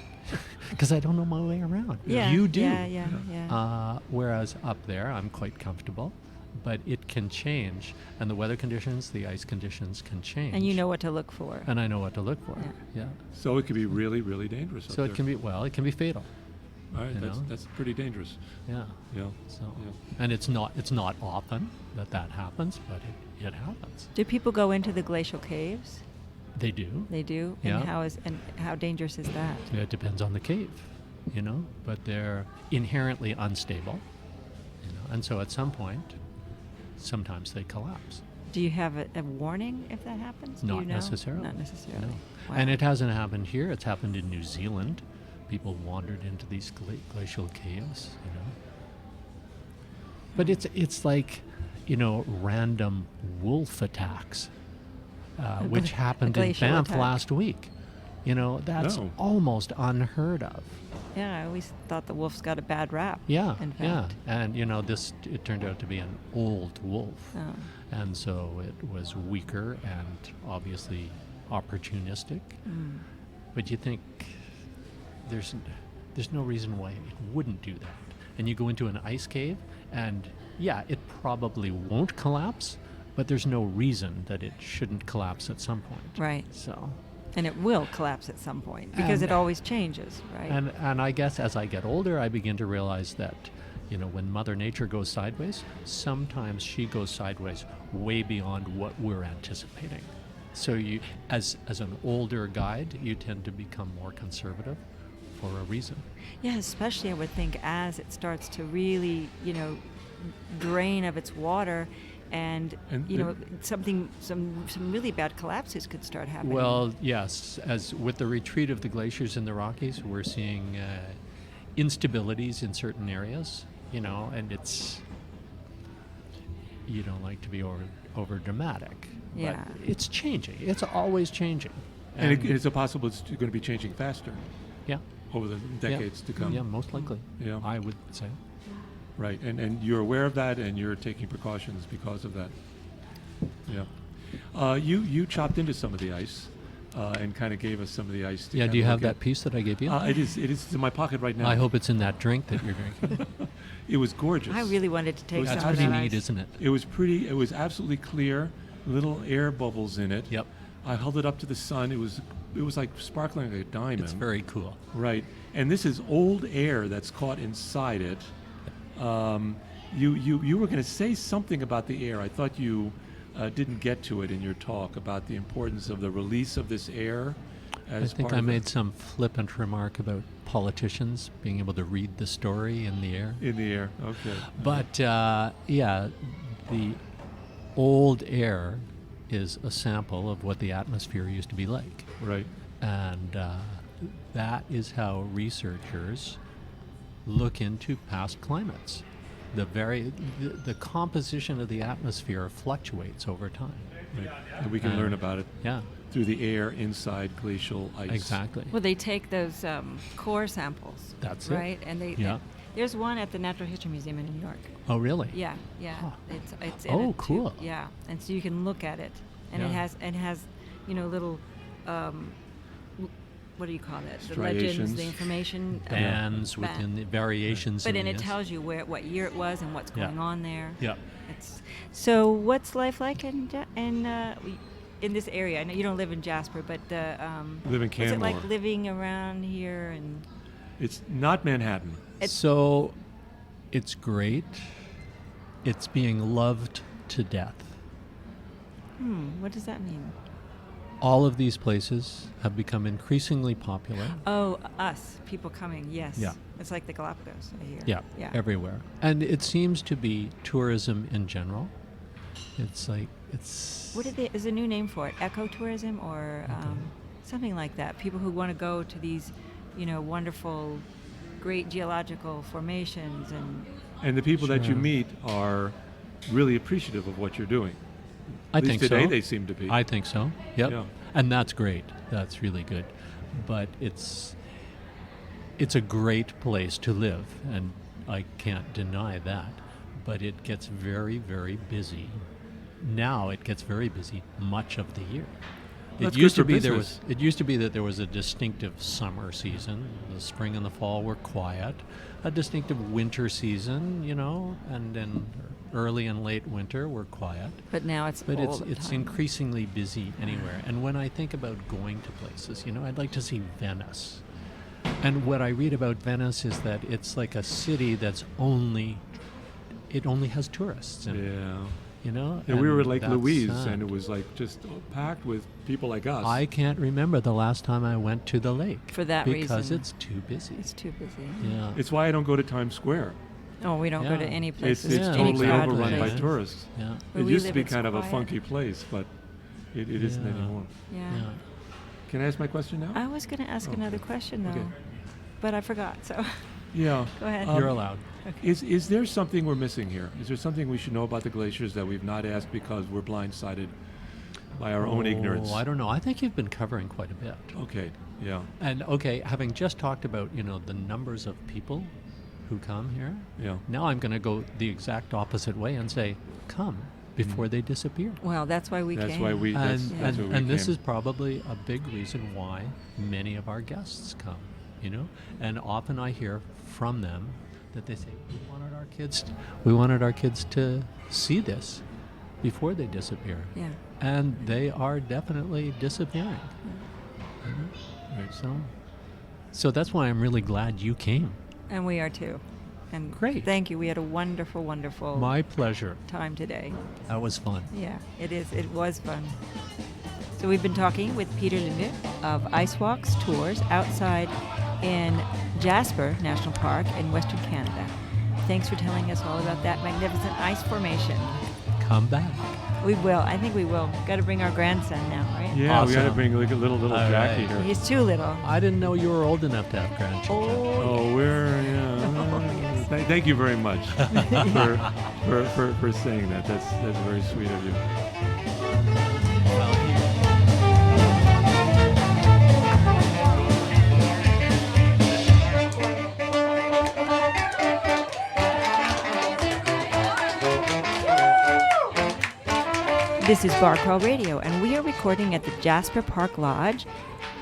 [SPEAKER 1] because I don't know my way around.
[SPEAKER 2] Yeah.
[SPEAKER 1] You do.
[SPEAKER 2] Yeah.
[SPEAKER 1] Whereas up there, I'm quite comfortable, but it can change, and the weather conditions, the ice conditions can change.
[SPEAKER 2] And you know what to look for.
[SPEAKER 1] And I know what to look for. Yeah.
[SPEAKER 3] So it could be really, really dangerous.
[SPEAKER 1] So
[SPEAKER 3] up
[SPEAKER 1] it can be fatal.
[SPEAKER 3] All right,
[SPEAKER 1] you know?
[SPEAKER 3] that's pretty dangerous.
[SPEAKER 1] Yeah.
[SPEAKER 3] Yeah.
[SPEAKER 1] So,
[SPEAKER 3] Yeah.
[SPEAKER 1] and it's not often that happens, but it happens.
[SPEAKER 2] Do people go into the glacial caves?
[SPEAKER 1] They do.
[SPEAKER 2] They do.
[SPEAKER 1] Yeah.
[SPEAKER 2] And how dangerous is that?
[SPEAKER 1] It depends on the cave, but they're inherently unstable, and so at some point, sometimes they collapse.
[SPEAKER 2] Do you have a warning if that happens? Do
[SPEAKER 1] Not
[SPEAKER 2] you know?
[SPEAKER 1] necessarily.
[SPEAKER 2] Not necessarily.
[SPEAKER 1] No.
[SPEAKER 2] Wow.
[SPEAKER 1] And it hasn't happened here. It's happened in New Zealand. People wandered into these glacial caves, But it's like, random wolf attacks, which happened in
[SPEAKER 2] glacial
[SPEAKER 1] Banff
[SPEAKER 2] attack.
[SPEAKER 1] last week. That's
[SPEAKER 3] No.
[SPEAKER 1] almost unheard of.
[SPEAKER 2] Yeah, I always thought the wolf's got a bad rap.
[SPEAKER 1] Yeah,
[SPEAKER 2] In
[SPEAKER 1] yeah.
[SPEAKER 2] fact.
[SPEAKER 1] And, it turned out to be an old wolf.
[SPEAKER 2] Oh.
[SPEAKER 1] And so it was weaker and obviously opportunistic.
[SPEAKER 2] Mm.
[SPEAKER 1] But you think there's no reason why it wouldn't do that. And you go into an ice cave, and yeah, it probably won't collapse, but there's no reason that it shouldn't collapse at some point.
[SPEAKER 2] Right.
[SPEAKER 1] So,
[SPEAKER 2] And it will collapse at some point because it always changes, right?
[SPEAKER 1] And I guess as I get older, I begin to realize that, when Mother Nature goes sideways, sometimes she goes sideways way beyond what we're anticipating. So you, as an older guide, you tend to become more conservative for a reason.
[SPEAKER 2] Yeah, especially I would think as it starts to really, drain of its water, and some really bad collapses could start happening.
[SPEAKER 1] Well, yes, as with the retreat of the glaciers in the Rockies, we're seeing instabilities in certain areas, and it's, you don't like to be over dramatic.
[SPEAKER 2] Yeah.
[SPEAKER 1] But it's changing. It's always changing.
[SPEAKER 3] And it's possible it's going to be changing faster
[SPEAKER 1] Yeah.
[SPEAKER 3] over the decades to come.
[SPEAKER 1] Yeah, most likely.
[SPEAKER 3] Yeah.
[SPEAKER 1] I would say.
[SPEAKER 3] Right, and you're aware of that, and you're taking precautions because of that. Yeah. You chopped into some of the ice, and kind of gave us some of the ice. To
[SPEAKER 1] Yeah, do you
[SPEAKER 3] kinda
[SPEAKER 1] have
[SPEAKER 3] look
[SPEAKER 1] that piece that I gave you?
[SPEAKER 3] It is in my pocket right now.
[SPEAKER 1] I hope it's in that drink that you're drinking.
[SPEAKER 3] It was gorgeous.
[SPEAKER 2] I really wanted to take
[SPEAKER 3] That's
[SPEAKER 2] some of
[SPEAKER 1] pretty
[SPEAKER 2] that
[SPEAKER 1] neat,
[SPEAKER 2] ice.
[SPEAKER 1] isn't it?
[SPEAKER 3] It was pretty. It was absolutely clear, little air bubbles in it.
[SPEAKER 1] Yep.
[SPEAKER 3] I held it up to the sun. It was like sparkling like a diamond.
[SPEAKER 1] It's very cool.
[SPEAKER 3] Right, and this is old air that's caught inside it. You were going to say something about the air. I thought you didn't get to it in your talk about the importance of the release of this air.
[SPEAKER 1] I think I made some flippant remark about politicians being able to read the story in the air.
[SPEAKER 3] In the air, okay.
[SPEAKER 1] But yeah, the old air is a sample of what the atmosphere used to be like.
[SPEAKER 3] Right.
[SPEAKER 1] And that is how researchers look into past climates. The composition of the atmosphere fluctuates over time.
[SPEAKER 3] Right. And we can learn about it
[SPEAKER 1] Yeah,
[SPEAKER 3] through the air inside glacial ice.
[SPEAKER 1] exactly.
[SPEAKER 2] Well, they take those core samples.
[SPEAKER 1] That's it.
[SPEAKER 2] right? And there's one at the Natural History Museum in New York.
[SPEAKER 1] Oh, really?
[SPEAKER 2] Yeah.
[SPEAKER 1] Huh.
[SPEAKER 2] It's in
[SPEAKER 1] Oh,
[SPEAKER 2] a tube.
[SPEAKER 1] cool.
[SPEAKER 2] Yeah, and so you can look at it, and
[SPEAKER 1] Yeah.
[SPEAKER 2] it has little what do you call it? The legends,
[SPEAKER 3] Striations.
[SPEAKER 2] the information.
[SPEAKER 1] Bands within the variations.
[SPEAKER 2] But
[SPEAKER 1] in
[SPEAKER 2] then it
[SPEAKER 1] the-
[SPEAKER 2] tells you what year it was and what's
[SPEAKER 1] Yeah.
[SPEAKER 2] going on there.
[SPEAKER 1] Yeah.
[SPEAKER 2] So what's life like in this area? I know you don't live in Jasper, but
[SPEAKER 3] Live in
[SPEAKER 2] what's it like
[SPEAKER 3] Canmore.
[SPEAKER 2] living around here? And
[SPEAKER 3] It's not Manhattan.
[SPEAKER 1] So it's great. It's being loved to death.
[SPEAKER 2] what does that mean?
[SPEAKER 1] All of these places have become increasingly popular.
[SPEAKER 2] Oh, us people coming. Yes.
[SPEAKER 1] Yeah.
[SPEAKER 2] It's like the Galapagos, I hear.
[SPEAKER 1] Yeah,
[SPEAKER 2] Yeah.
[SPEAKER 1] everywhere. And it seems to be tourism in general. It's like,
[SPEAKER 2] Is a new name for it? Ecotourism or something like that. People who want to go to these, wonderful, great geological formations
[SPEAKER 3] And the people that you
[SPEAKER 1] Sure.
[SPEAKER 3] meet are really appreciative of what you're doing.
[SPEAKER 1] I
[SPEAKER 3] At least
[SPEAKER 1] think
[SPEAKER 3] today
[SPEAKER 1] so.
[SPEAKER 3] they seem to be.
[SPEAKER 1] I think so. Yep.
[SPEAKER 3] Yeah.
[SPEAKER 1] And that's great. That's really good. But it's a great place to live, and I can't deny that. But it gets very, very busy. Now it gets very busy much of the year.
[SPEAKER 3] That's
[SPEAKER 1] It used
[SPEAKER 3] good
[SPEAKER 1] to
[SPEAKER 3] for
[SPEAKER 1] be
[SPEAKER 3] business.
[SPEAKER 1] it used to be that there was a distinctive summer season. The spring and the fall were quiet. A distinctive winter season, and then early and late winter were quiet.
[SPEAKER 2] but now it's
[SPEAKER 1] But
[SPEAKER 2] all the
[SPEAKER 1] it's
[SPEAKER 2] time.
[SPEAKER 1] increasingly busy anywhere. And when I think about going to places, I'd like to see Venice. And what I read about Venice is that it's like a city it only has tourists in it,
[SPEAKER 3] Yeah. And we were at Lake
[SPEAKER 1] that's
[SPEAKER 3] Louise,
[SPEAKER 1] sad.
[SPEAKER 3] and it was like just packed with people like us.
[SPEAKER 1] I can't remember the last time I went to the lake.
[SPEAKER 2] For that
[SPEAKER 1] because
[SPEAKER 2] reason.
[SPEAKER 1] it's too busy.
[SPEAKER 2] It's too busy.
[SPEAKER 1] Yeah.
[SPEAKER 3] It's why I don't go to Times Square.
[SPEAKER 2] Oh, we don't go to
[SPEAKER 1] Yeah.
[SPEAKER 2] any
[SPEAKER 3] It's,
[SPEAKER 2] places.
[SPEAKER 3] it's
[SPEAKER 1] Yeah,
[SPEAKER 2] any
[SPEAKER 3] totally
[SPEAKER 2] crowded
[SPEAKER 3] overrun by
[SPEAKER 2] places.
[SPEAKER 3] tourists.
[SPEAKER 1] Yeah.
[SPEAKER 2] Where
[SPEAKER 3] It
[SPEAKER 2] we
[SPEAKER 3] used to
[SPEAKER 2] live,
[SPEAKER 3] be
[SPEAKER 2] it's
[SPEAKER 3] kind of a
[SPEAKER 2] quiet.
[SPEAKER 3] funky place, but it isn't
[SPEAKER 1] Yeah.
[SPEAKER 3] anymore.
[SPEAKER 2] Yeah.
[SPEAKER 1] Yeah.
[SPEAKER 3] Can I ask my question now?
[SPEAKER 2] I was going to ask another question though,
[SPEAKER 3] Okay.
[SPEAKER 2] but I forgot. So
[SPEAKER 3] Yeah.
[SPEAKER 2] go ahead.
[SPEAKER 3] Um,
[SPEAKER 1] You're allowed.
[SPEAKER 3] Is there something we're missing here? Is there something we should know about the glaciers that we've not asked because we're blindsided by our own ignorance?
[SPEAKER 1] I don't know. I think you've been covering quite a bit.
[SPEAKER 3] Okay, yeah,
[SPEAKER 1] And having just talked about, the numbers of people who come here,
[SPEAKER 3] yeah.
[SPEAKER 1] now I'm going to go the exact opposite way and say, come before they disappear.
[SPEAKER 2] Well, that's why we
[SPEAKER 3] That's
[SPEAKER 2] came.
[SPEAKER 3] why we. That's,
[SPEAKER 1] And,
[SPEAKER 3] that's
[SPEAKER 1] and,
[SPEAKER 3] why we
[SPEAKER 1] and this
[SPEAKER 3] came.
[SPEAKER 1] is probably a big reason why many of our guests come, And often I hear from them that they say, we wanted our kids to see this before they disappear.
[SPEAKER 2] Yeah.
[SPEAKER 1] And they are definitely disappearing. Right. So that's why I'm really glad you came.
[SPEAKER 2] And we are too. And
[SPEAKER 1] Great.
[SPEAKER 2] Thank you. We had a wonderful, wonderful
[SPEAKER 1] My pleasure.
[SPEAKER 2] time today.
[SPEAKER 1] That was fun.
[SPEAKER 2] Yeah, it is. It was fun. So we've been talking with Peter Lemieux of Ice Walks Tours outside in Jasper National Park in Western Canada. Thanks for telling us all about that magnificent ice formation.
[SPEAKER 1] Come back.
[SPEAKER 2] We will. I think we will. Got to bring our grandson now, right?
[SPEAKER 3] Yeah, we got to
[SPEAKER 1] Awesome.
[SPEAKER 3] bring like a little
[SPEAKER 1] All
[SPEAKER 3] Jackie
[SPEAKER 1] right.
[SPEAKER 3] here.
[SPEAKER 2] He's too little.
[SPEAKER 1] I didn't know you were old enough to have grandchildren.
[SPEAKER 3] Oh, thank you very much for saying that. That's very sweet of you.
[SPEAKER 2] This is Bar Crawl Radio, and we are recording at the Jasper Park Lodge,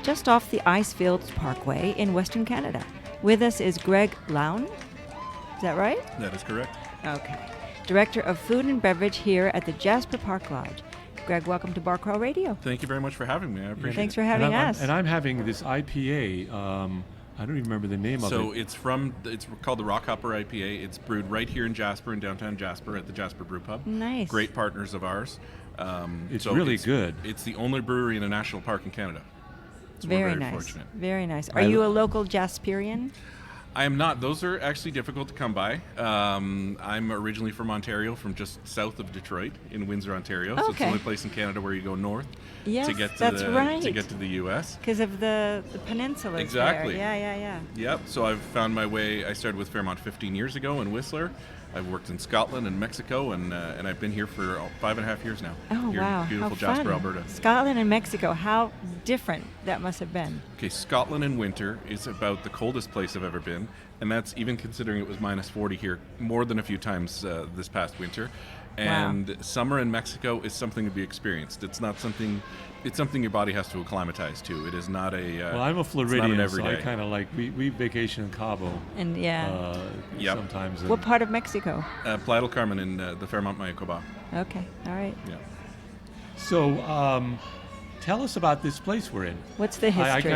[SPEAKER 2] just off the Icefield Parkway in Western Canada. With us is Gregg Lown. Is that right?
[SPEAKER 4] That is correct.
[SPEAKER 2] Okay. Director of Food and Beverage here at the Jasper Park Lodge. Greg, welcome to Bar Crawl Radio.
[SPEAKER 4] Thank you very much for having me. I appreciate
[SPEAKER 2] Thanks
[SPEAKER 4] it.
[SPEAKER 2] for having
[SPEAKER 3] and I'm,
[SPEAKER 2] us.
[SPEAKER 3] And I'm having this IPA. I don't even remember the name of
[SPEAKER 4] So
[SPEAKER 3] it.
[SPEAKER 4] it's called the Rock Hopper IPA. It's brewed right here in Jasper, in downtown Jasper, at the Jasper Brew Pub.
[SPEAKER 2] Nice.
[SPEAKER 4] Great partners of ours.
[SPEAKER 3] It's really good.
[SPEAKER 4] It's the only brewery in a national park in Canada. So we're
[SPEAKER 2] Very
[SPEAKER 4] very
[SPEAKER 2] nice.
[SPEAKER 4] fortunate.
[SPEAKER 2] Very nice. Are you a local Jasperian?
[SPEAKER 4] I am not. Those are actually difficult to come by. I'm originally from Ontario, from just south of Detroit in Windsor, Ontario. So it's the
[SPEAKER 2] Okay.
[SPEAKER 4] only place in Canada where you go north
[SPEAKER 2] Yes,
[SPEAKER 4] to get to
[SPEAKER 2] that's
[SPEAKER 4] the
[SPEAKER 2] right.
[SPEAKER 4] to get to the U.S.
[SPEAKER 2] Because of the peninsulas
[SPEAKER 4] Exactly.
[SPEAKER 2] there. Yeah.
[SPEAKER 4] Yep. So I've found my way. I started with Fairmont 15 years ago in Whistler. I've worked in Scotland and Mexico, and I've been here for 5.5 years now.
[SPEAKER 2] Oh,
[SPEAKER 4] here
[SPEAKER 2] wow.
[SPEAKER 4] in beautiful
[SPEAKER 2] How
[SPEAKER 4] Jasper,
[SPEAKER 2] fun.
[SPEAKER 4] Alberta.
[SPEAKER 2] Scotland and Mexico, how different that must have been.
[SPEAKER 4] Okay, Scotland in winter is about the coldest place I've ever been, and that's even considering it was minus 40 here more than a few times this past winter. And summer in Mexico is something to be experienced. It's not something. It's something your body has to acclimatize to. It is not a.
[SPEAKER 3] Well, I'm a
[SPEAKER 4] it's not an
[SPEAKER 3] Floridian, so
[SPEAKER 4] everyday.
[SPEAKER 3] I kind of like we vacation in Cabo.
[SPEAKER 2] And
[SPEAKER 4] Yep.
[SPEAKER 3] Sometimes.
[SPEAKER 2] what part of Mexico?
[SPEAKER 4] Playa del Carmen in the Fairmont Mayacoba.
[SPEAKER 2] Okay, all right.
[SPEAKER 4] Yeah.
[SPEAKER 3] So, tell us about this place we're in.
[SPEAKER 2] What's the history?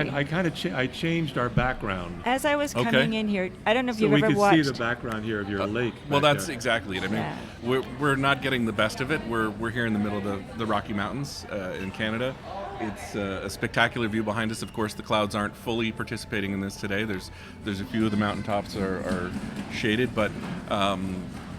[SPEAKER 3] I changed our background
[SPEAKER 2] As I was
[SPEAKER 4] Okay.
[SPEAKER 2] coming in here, I don't know if
[SPEAKER 3] so
[SPEAKER 2] you've
[SPEAKER 3] we
[SPEAKER 2] ever
[SPEAKER 3] could
[SPEAKER 2] watched.
[SPEAKER 3] see the background here of your lake.
[SPEAKER 4] Well,
[SPEAKER 3] back
[SPEAKER 4] that's
[SPEAKER 3] there.
[SPEAKER 4] exactly it. I mean,
[SPEAKER 2] Yeah.
[SPEAKER 4] we're not getting the best of it. We're here in the middle of the Rocky Mountains in Canada. It's a spectacular view behind us. Of course, the clouds aren't fully participating in this today. There's a few of the mountaintops are shaded, but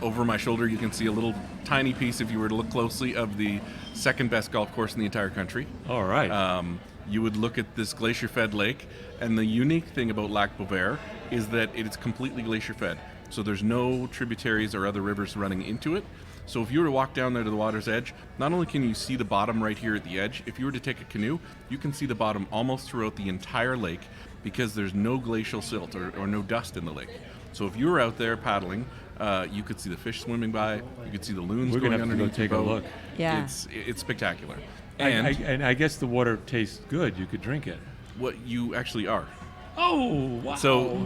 [SPEAKER 4] over my shoulder you can see a little tiny piece, if you were to look closely, of the second best golf course in the entire country.
[SPEAKER 3] All right.
[SPEAKER 4] You would look at this glacier-fed lake, and the unique thing about Lac Beauvert is that it is completely glacier-fed. So there's no tributaries or other rivers running into it. So if you were to walk down there to the water's edge, not only can you see the bottom right here at the edge, if you were to take a canoe, you can see the bottom almost throughout the entire lake because there's no glacial silt or no dust in the lake. So if you were out there paddling, you could see the fish swimming by, you could see the loons
[SPEAKER 3] We're
[SPEAKER 4] going
[SPEAKER 3] gonna have to go
[SPEAKER 4] underneath
[SPEAKER 3] take
[SPEAKER 4] your
[SPEAKER 3] a
[SPEAKER 4] boat.
[SPEAKER 3] look.
[SPEAKER 2] Yeah.
[SPEAKER 4] It's spectacular.
[SPEAKER 3] And I guess the water tastes good. You could drink it.
[SPEAKER 4] What you actually are.
[SPEAKER 3] Oh, wow.
[SPEAKER 4] So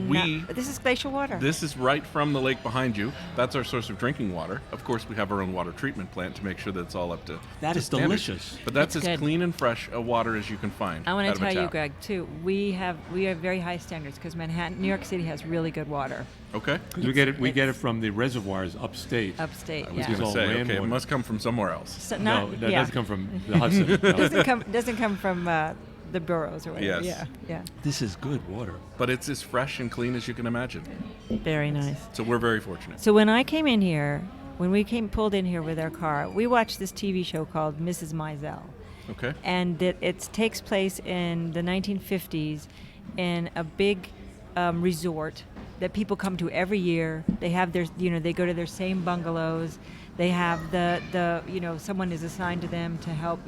[SPEAKER 2] This is glacial water.
[SPEAKER 4] This is right from the lake behind you. That's our source of drinking water. Of course, we have our own water treatment plant to make sure that it's all up to
[SPEAKER 3] That
[SPEAKER 4] to
[SPEAKER 3] is
[SPEAKER 4] standard.
[SPEAKER 3] delicious.
[SPEAKER 4] But that's
[SPEAKER 2] It's
[SPEAKER 4] as
[SPEAKER 2] good.
[SPEAKER 4] clean and fresh a water as you can find.
[SPEAKER 2] I want
[SPEAKER 4] out
[SPEAKER 2] to
[SPEAKER 4] of a
[SPEAKER 2] tell you,
[SPEAKER 4] tap.
[SPEAKER 2] Greg, too. We have very high standards because New York City has really good water.
[SPEAKER 4] Okay.
[SPEAKER 3] 'Cause we get it from the reservoirs upstate.
[SPEAKER 2] Upstate,
[SPEAKER 4] I was
[SPEAKER 2] yeah.
[SPEAKER 4] going to
[SPEAKER 3] all
[SPEAKER 4] say, okay, it
[SPEAKER 3] rainwater.
[SPEAKER 4] must come from somewhere else.
[SPEAKER 2] So
[SPEAKER 3] No, that
[SPEAKER 2] yeah.
[SPEAKER 3] doesn't come from the Hudson. No.
[SPEAKER 2] doesn't come from the boroughs or whatever.
[SPEAKER 4] Yes.
[SPEAKER 2] Yeah.
[SPEAKER 3] This is good water.
[SPEAKER 4] But it's as fresh and clean as you can imagine.
[SPEAKER 2] Very nice.
[SPEAKER 4] So we're very fortunate.
[SPEAKER 2] So when I came in here, when we pulled in here with our car, we watched this TV show called Mrs. Maisel.
[SPEAKER 4] Okay.
[SPEAKER 2] And it takes place in the 1950s in a big resort that people come to every year. They have their, they go to their same bungalows. They have someone is assigned to them to help,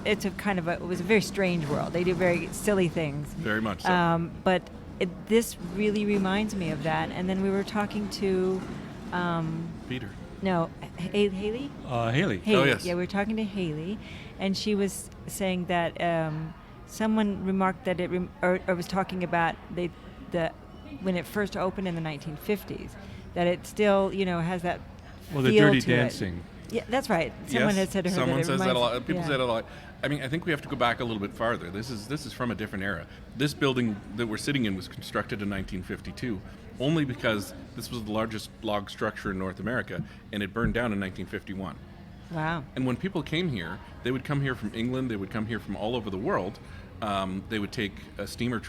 [SPEAKER 2] it was a very strange world. They do very silly things.
[SPEAKER 4] Very much so.
[SPEAKER 2] But this really reminds me of that. And then we were talking to,
[SPEAKER 4] Peter.
[SPEAKER 2] Haley?
[SPEAKER 3] Haley.
[SPEAKER 2] Haley.
[SPEAKER 4] Oh, yes.
[SPEAKER 2] Yeah, we were talking to Haley, and she was saying that someone remarked that or was talking about when it first opened in the 1950s, that it still, has that
[SPEAKER 3] Well, the
[SPEAKER 2] feel
[SPEAKER 3] Dirty
[SPEAKER 2] to it.
[SPEAKER 3] Dancing.
[SPEAKER 2] Yeah, that's right. Someone
[SPEAKER 4] Yes,
[SPEAKER 2] had said to her
[SPEAKER 4] someone
[SPEAKER 2] that it
[SPEAKER 4] says that a
[SPEAKER 2] reminds-
[SPEAKER 4] lot. People
[SPEAKER 2] yeah.
[SPEAKER 4] say that a lot. I mean, I think we have to go back a little bit farther. This is from a different era. This building that we're sitting in was constructed in 1952, only because this was the largest log structure in North America, and it burned down in 1951.
[SPEAKER 2] Wow.
[SPEAKER 4] And when people came here, they would come here from England. They would come here from all over the world. They would take a steamer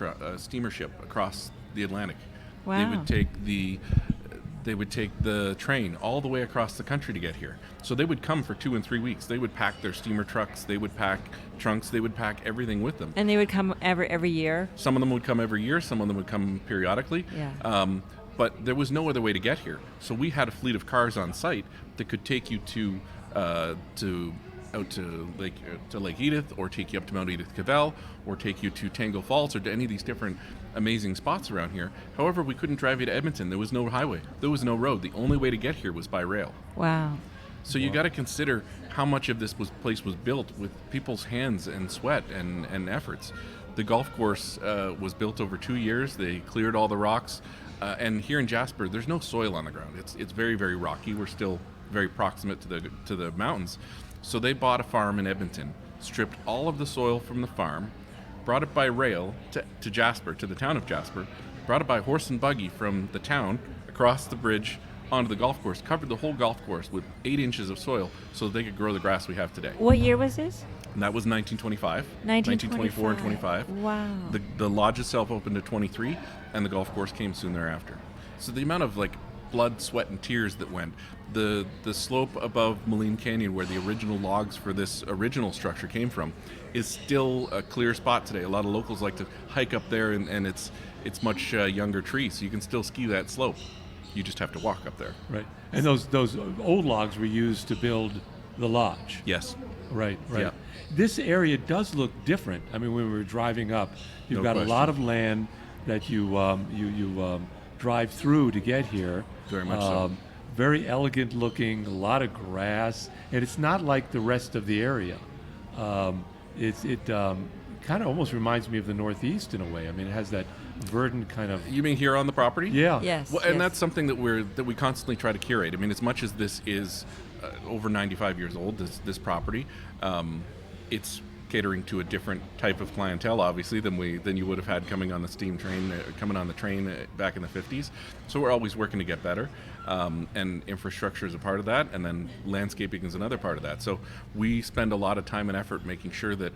[SPEAKER 4] ship across the Atlantic.
[SPEAKER 2] Wow.
[SPEAKER 4] They would take the train all the way across the country to get here. So they would come for 2 and 3 weeks. They would pack their steamer trucks. They would pack trunks. They would pack everything with them.
[SPEAKER 2] And they would come every year.
[SPEAKER 4] Some of them would come every year. Some of them would come periodically.
[SPEAKER 2] Yeah.
[SPEAKER 4] But there was no other way to get here. So we had a fleet of cars on site that could take you out to Lake Edith, or take you up to Mount Edith Cavell, or take you to Tangle Falls, or to any of these different amazing spots around here. However, we couldn't drive you to Edmonton. There was no highway. There was no road. The only way to get here was by rail.
[SPEAKER 2] Wow.
[SPEAKER 4] So you got to consider how much of this place was built with people's hands and sweat and efforts. The golf course was built over 2 years. They cleared all the rocks. And here in Jasper, there's no soil on the ground. It's very, very rocky. We're still very proximate to the mountains. So they bought a farm in Edmonton, stripped all of the soil from the farm, brought it by rail to Jasper, to the town of Jasper, brought it by horse and buggy from the town across the bridge onto the golf course, covered the whole golf course with 8 inches of soil so that they could grow the grass we have today.
[SPEAKER 2] What year was this?
[SPEAKER 4] And that was 1925,
[SPEAKER 2] 1924
[SPEAKER 4] and 25.
[SPEAKER 2] Wow.
[SPEAKER 4] The lodge itself opened in 23, and the golf course came soon thereafter. So the amount of blood, sweat, and tears that went. The slope above Moline Canyon, where the original logs for this original structure came from, is still a clear spot today. A lot of locals like to hike up there, and it's much younger trees, so you can still ski that slope. You just have to walk up there.
[SPEAKER 3] Right. And those old logs were used to build the lodge.
[SPEAKER 4] Yes.
[SPEAKER 3] Right.
[SPEAKER 4] Yeah.
[SPEAKER 3] This area does look different. I mean, when we were driving up, you've
[SPEAKER 4] No
[SPEAKER 3] got
[SPEAKER 4] question.
[SPEAKER 3] a lot of land that you drive through to get here.
[SPEAKER 4] Very much so.
[SPEAKER 3] Very elegant looking, a lot of grass, and it's not like the rest of the area. It kind of almost reminds me of the Northeast in a way. I mean, it has that verdant kind of.
[SPEAKER 4] You mean here on the property?
[SPEAKER 3] Yeah.
[SPEAKER 2] Yes.
[SPEAKER 4] Well, and
[SPEAKER 2] yes.
[SPEAKER 4] that's something that we constantly try to curate. I mean, as much as this is over 95 years old, this property, it's catering to a different type of clientele, obviously, than you would have had coming on the steam train, coming on the train back in the 50s. So we're always working to get better, and infrastructure is a part of that, and then landscaping is another part of that. So we spend a lot of time and effort making sure that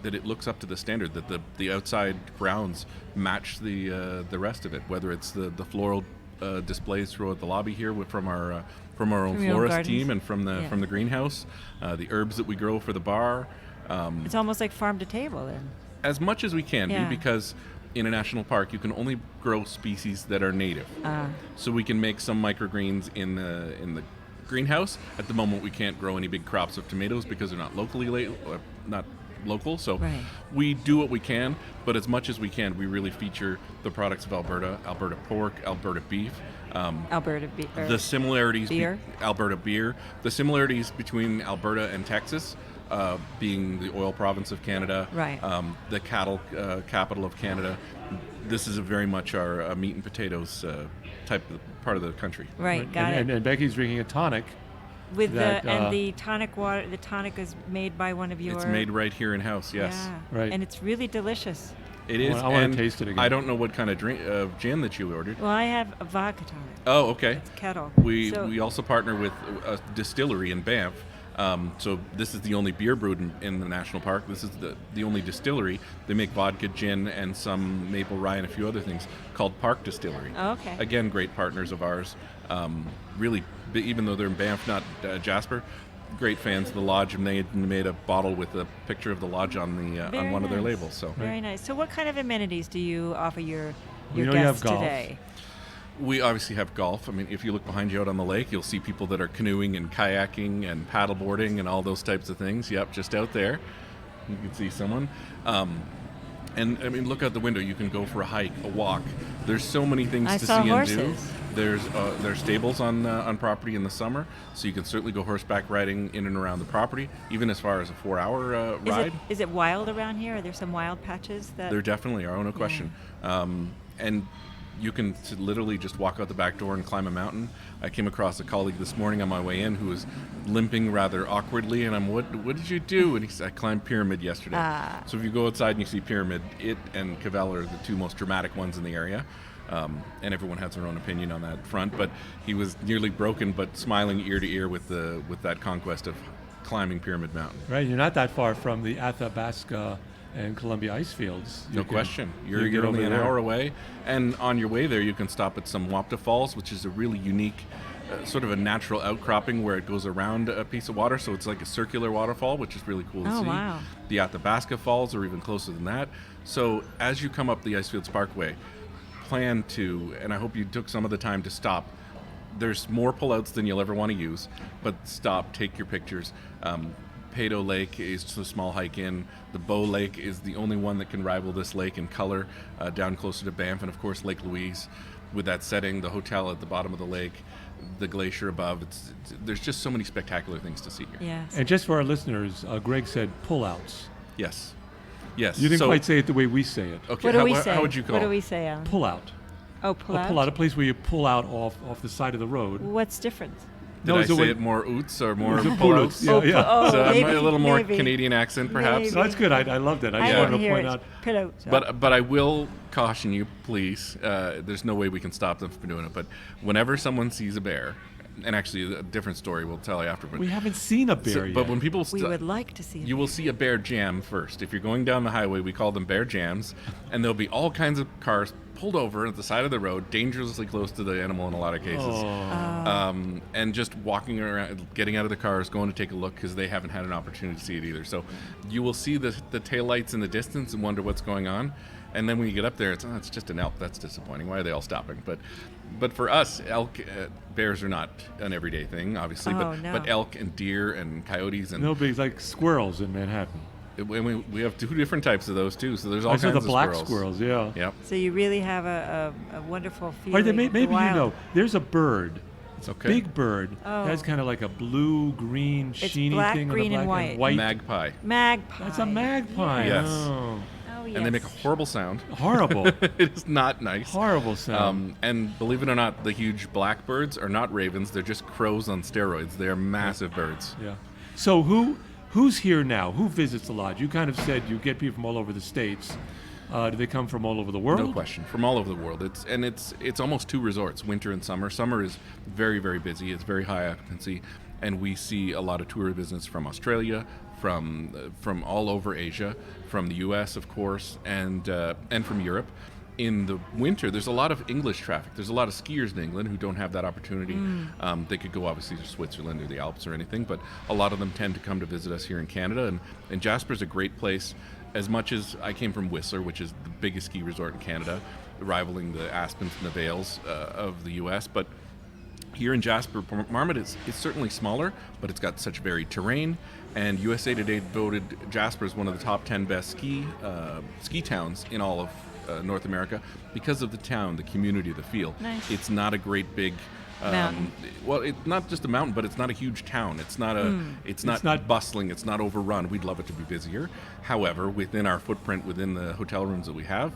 [SPEAKER 4] it looks up to the standard, that the outside grounds match the rest of it, whether it's the floral displays throughout the lobby here from our own
[SPEAKER 2] From your own
[SPEAKER 4] florist
[SPEAKER 2] gardens?
[SPEAKER 4] team, and from the greenhouse, the herbs that we grow for the bar.
[SPEAKER 2] It's almost like farm to table then.
[SPEAKER 4] As much as we can
[SPEAKER 2] Yeah.
[SPEAKER 4] be, because in a national park you can only grow species that are native. So we can make some microgreens in the greenhouse. At the moment we can't grow any big crops of tomatoes because they're not not local. So
[SPEAKER 2] Right.
[SPEAKER 4] we do what we can, but as much as we can, we really feature the products of Alberta pork, Alberta beef.
[SPEAKER 2] Alberta beer.
[SPEAKER 4] The similarities,
[SPEAKER 2] Beer?
[SPEAKER 4] Alberta beer, the similarities between Alberta and Texas, being the oil province of Canada,
[SPEAKER 2] Right.
[SPEAKER 4] The cattle capital of Canada. This is very much our meat and potatoes part of the country.
[SPEAKER 2] Right, got it.
[SPEAKER 3] And Becky's drinking a tonic.
[SPEAKER 2] With
[SPEAKER 3] that,
[SPEAKER 2] the tonic water, the tonic is made by one of your.
[SPEAKER 4] It's made right here in house. Yes,
[SPEAKER 2] Yeah.
[SPEAKER 3] Right.
[SPEAKER 2] And it's really delicious.
[SPEAKER 4] it is.
[SPEAKER 3] I wanna
[SPEAKER 4] and
[SPEAKER 3] taste it again.
[SPEAKER 4] I don't know what kind of gin that you ordered.
[SPEAKER 2] Well, I have a vodka tonic.
[SPEAKER 4] Oh, okay.
[SPEAKER 2] It's kettle.
[SPEAKER 4] We
[SPEAKER 2] So-
[SPEAKER 4] we also partner with a distillery in Banff. So this is the only beer brewed in the national park. This is the only distillery. They make vodka, gin, and some maple rye and a few other things, called Park Distillery.
[SPEAKER 2] Oh, okay.
[SPEAKER 4] Again, great partners of ours. Really, even though they're in Banff, not Jasper, great fans of the lodge, and they made a bottle with a picture of the lodge on
[SPEAKER 2] Very
[SPEAKER 4] one of their
[SPEAKER 2] nice.
[SPEAKER 4] labels. So
[SPEAKER 2] Very nice. So what kind of amenities do you offer your
[SPEAKER 3] We know you have
[SPEAKER 2] guests
[SPEAKER 3] golf.
[SPEAKER 2] today?
[SPEAKER 4] we obviously have golf. I mean, if you look behind you out on the lake, you'll see people that are canoeing and kayaking and paddleboarding and all those types of things. Yep, just out there. You can see someone. And I mean, look out the window. You can go for a hike, a walk. There's so many things
[SPEAKER 2] I
[SPEAKER 4] to
[SPEAKER 2] saw
[SPEAKER 4] see and do.
[SPEAKER 2] horses.
[SPEAKER 4] There's stables on property in the summer, so you can certainly go horseback riding in and around the property, even as far as a 4-hour ride.
[SPEAKER 2] Is it wild around here? Are there some wild patches that?
[SPEAKER 4] There definitely are, no question. And You can literally just walk out the back door and climb a mountain. I came across a colleague this morning on my way in who was limping rather awkwardly, and what did you do? And he said, I climbed Pyramid yesterday. So if you go outside and you see Pyramid, it and Cavell are the two most dramatic ones in the area. And everyone has their own opinion on that front, but he was nearly broken, but smiling ear to ear with that conquest of climbing Pyramid Mountain.
[SPEAKER 3] Right, you're not that far from the Athabasca and Columbia ice fields.
[SPEAKER 4] No question. You're only an hour away, and on your way there you can stop at some Wapta Falls, which is a really unique sort of a natural outcropping where it goes around a piece of water, so it's like a circular waterfall, which is really cool to see.
[SPEAKER 2] Wow.
[SPEAKER 4] The Athabasca Falls are even closer than that. So as you come up the Icefields Parkway, plan to, and I hope you took some of the time to stop. There's more pullouts than you'll ever want to use, but stop, take your pictures. Pado Lake is a small hike in. The Bow Lake is the only one that can rival this lake in color, down closer to Banff, and of course Lake Louise with that setting, the hotel at the bottom of the lake, the glacier above. There's just so many spectacular things to see here.
[SPEAKER 2] Yes.
[SPEAKER 3] And just for our listeners, Greg said pullouts.
[SPEAKER 4] Yes.
[SPEAKER 3] You didn't quite say it the way we say it.
[SPEAKER 4] Okay,
[SPEAKER 2] What do we say?
[SPEAKER 4] how would you call
[SPEAKER 2] What
[SPEAKER 4] it?
[SPEAKER 2] do we say, Alan?
[SPEAKER 3] Pull out.
[SPEAKER 2] Oh, pull out?
[SPEAKER 3] Pull out, a place where you pull out off the side of the road.
[SPEAKER 2] What's different?
[SPEAKER 4] Did I say it more oots or more pullouts?
[SPEAKER 3] Yeah.
[SPEAKER 2] Oh,
[SPEAKER 4] So
[SPEAKER 2] maybe,
[SPEAKER 4] a little more
[SPEAKER 2] maybe.
[SPEAKER 4] Canadian accent, perhaps.
[SPEAKER 2] Maybe.
[SPEAKER 3] So that's good. I loved it. I just
[SPEAKER 2] I
[SPEAKER 3] wanted
[SPEAKER 2] didn't
[SPEAKER 3] to
[SPEAKER 2] hear
[SPEAKER 3] point
[SPEAKER 2] it.
[SPEAKER 3] out.
[SPEAKER 2] Pillow.
[SPEAKER 4] But I will caution you, please. There's no way we can stop them from doing it. But whenever someone sees a bear, and actually a different story we'll tell you after. But
[SPEAKER 3] We haven't seen a bear yet.
[SPEAKER 4] But when people
[SPEAKER 2] We would like to see it.
[SPEAKER 4] you will see a bear jam first. If you're going down the highway, we call them bear jams, and there'll be all kinds of cars pulled over at the side of the road, dangerously close to the animal in a lot of cases. And just walking around, getting out of the cars, going to take a look because they haven't had an opportunity to see it either. So you will see the taillights in the distance and wonder what's going on. And then when you get up there, it's just an elk. That's disappointing. Why are they all stopping? But for us, elk, bears are not an everyday thing, obviously.
[SPEAKER 2] Oh,
[SPEAKER 4] but
[SPEAKER 2] no.
[SPEAKER 4] elk and deer and coyotes and
[SPEAKER 3] No big like squirrels in Manhattan.
[SPEAKER 4] we have two different types of those too. So there's all
[SPEAKER 3] I
[SPEAKER 4] kinds
[SPEAKER 3] saw the
[SPEAKER 4] of
[SPEAKER 3] black
[SPEAKER 4] squirrels.
[SPEAKER 3] yeah.
[SPEAKER 4] Yep.
[SPEAKER 2] So you really have a wonderful
[SPEAKER 3] Or
[SPEAKER 2] feeling.
[SPEAKER 3] maybe you
[SPEAKER 2] Wild.
[SPEAKER 3] know, there's a bird. It's
[SPEAKER 4] Okay.
[SPEAKER 3] a big bird.
[SPEAKER 2] Oh.
[SPEAKER 3] It has kind of like a blue, green,
[SPEAKER 2] It's
[SPEAKER 3] sheeny
[SPEAKER 2] black,
[SPEAKER 3] thing
[SPEAKER 2] green,
[SPEAKER 3] on
[SPEAKER 2] and
[SPEAKER 3] the black
[SPEAKER 2] white.
[SPEAKER 4] Magpie.
[SPEAKER 2] Magpie.
[SPEAKER 3] That's a magpie.
[SPEAKER 4] Yes.
[SPEAKER 3] Oh.
[SPEAKER 2] Oh, yes.
[SPEAKER 4] And they make a horrible sound.
[SPEAKER 3] Horrible.
[SPEAKER 4] It is not nice.
[SPEAKER 3] Horrible sound.
[SPEAKER 4] And believe it or not, the huge blackbirds are not ravens. They're just crows on steroids. They are massive birds.
[SPEAKER 3] Yeah. So who's here now? Who visits the lodge? You kind of said you get people from all over the states. Do they come from all over the world?
[SPEAKER 4] No question, from all over the world. It's almost two resorts, winter and summer. Summer is very, very busy. It's very high occupancy, and we see a lot of tour business from Australia, from all over Asia, from the U.S. of course, and from Europe. In the winter, there's a lot of English traffic. There's a lot of skiers in England who don't have that opportunity. They could go obviously to Switzerland or the Alps or anything, but a lot of them tend to come to visit us here in Canada. And Jasper's a great place. As much as I came from Whistler, which is the biggest ski resort in Canada, rivaling the Aspens and the Vales of the U.S., but here in Jasper, Marmot is certainly smaller, but it's got such varied terrain. And USA Today voted Jasper as one of the top 10 best ski towns in all of North America because of the town, the community, the feel.
[SPEAKER 2] Nice.
[SPEAKER 4] It's not a great big
[SPEAKER 2] Mountain.
[SPEAKER 4] well, it's not just a mountain, but it's not a huge town. It's not bustling. It's not overrun. We'd love it to be busier. However, within our footprint, within the hotel rooms that we have,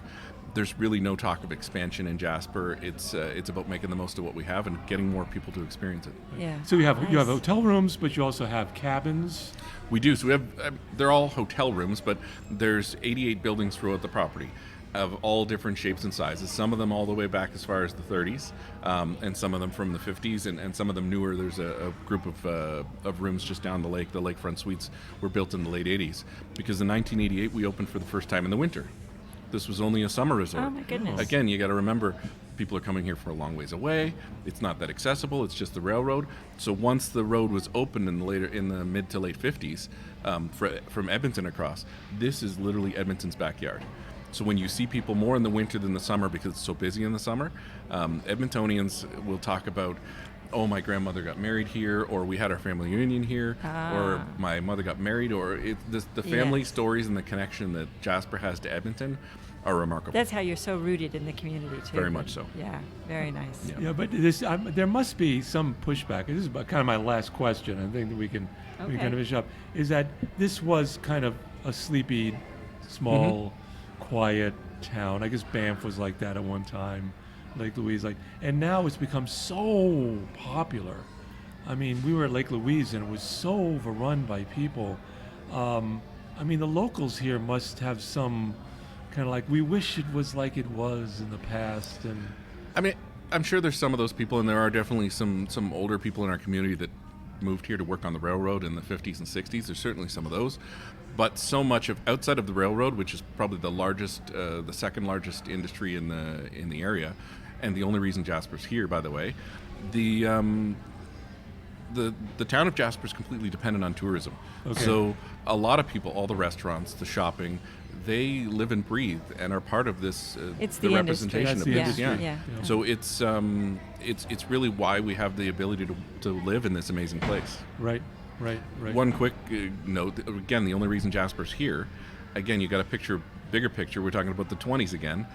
[SPEAKER 4] there's really no talk of expansion in Jasper. It's about making the most of what we have and getting more people to experience it.
[SPEAKER 2] Yeah.
[SPEAKER 3] So you have
[SPEAKER 2] Nice.
[SPEAKER 3] hotel rooms, but you also have cabins.
[SPEAKER 4] We do. So we have. They're all hotel rooms, but there's 88 buildings throughout the property, of all different shapes and sizes. Some of them all the way back as far as the 30s, and some of them from the 50s, and some of them newer. There's a group of rooms just down the lake. The lakefront suites were built in the late 80s, because in 1988 we opened for the first time in the winter. This was only a summer resort.
[SPEAKER 2] Oh, my goodness.
[SPEAKER 4] Again, you got to remember, people are coming here for a long ways away. It's not that accessible. It's just the railroad. So once the road was opened in the mid to late 50s, from Edmonton across, this is literally Edmonton's backyard. So when you see people more in the winter than the summer because it's so busy in the summer, Edmontonians will talk about, oh, my grandmother got married here, or we had our family reunion here, or my mother got married, or the family
[SPEAKER 2] Yes.
[SPEAKER 4] stories and the connection that Jasper has to Edmonton are remarkable.
[SPEAKER 2] That's how you're so rooted in the community, too.
[SPEAKER 4] Very much so.
[SPEAKER 2] Yeah, very nice.
[SPEAKER 4] Yeah.
[SPEAKER 3] Yeah, but there must be some pushback. This is kind of my last question. I think that we can
[SPEAKER 2] Okay.
[SPEAKER 3] finish up. Is that this was kind of a sleepy, small, quiet town. I guess Banff was like that at one time. Lake Louise, and now it's become so popular. I mean, we were at Lake Louise and it was so overrun by people. I mean, the locals here must have some kind of we wish it was like it was in the past. And
[SPEAKER 4] I mean, I'm sure there's some of those people, and there are definitely some older people in our community that moved here to work on the railroad in the 50s and 60s. There's certainly some of those. But so much of outside of the railroad, which is probably the second largest industry in the area, and the only reason Jasper's here, by the way, the town of Jasper is completely dependent on tourism.
[SPEAKER 3] Okay.
[SPEAKER 4] So a lot of people, all the restaurants, the shopping, they live and breathe and are part of this.
[SPEAKER 2] It's
[SPEAKER 4] the
[SPEAKER 2] the
[SPEAKER 4] representation
[SPEAKER 3] industry.
[SPEAKER 4] of
[SPEAKER 3] That's
[SPEAKER 4] this.
[SPEAKER 3] the industry.
[SPEAKER 2] Yeah.
[SPEAKER 4] So it's really why we have the ability to live in this amazing place.
[SPEAKER 3] Right.
[SPEAKER 4] One quick note, again, the only reason Jasper's here, again, you got a bigger picture, we're talking about the 20s again.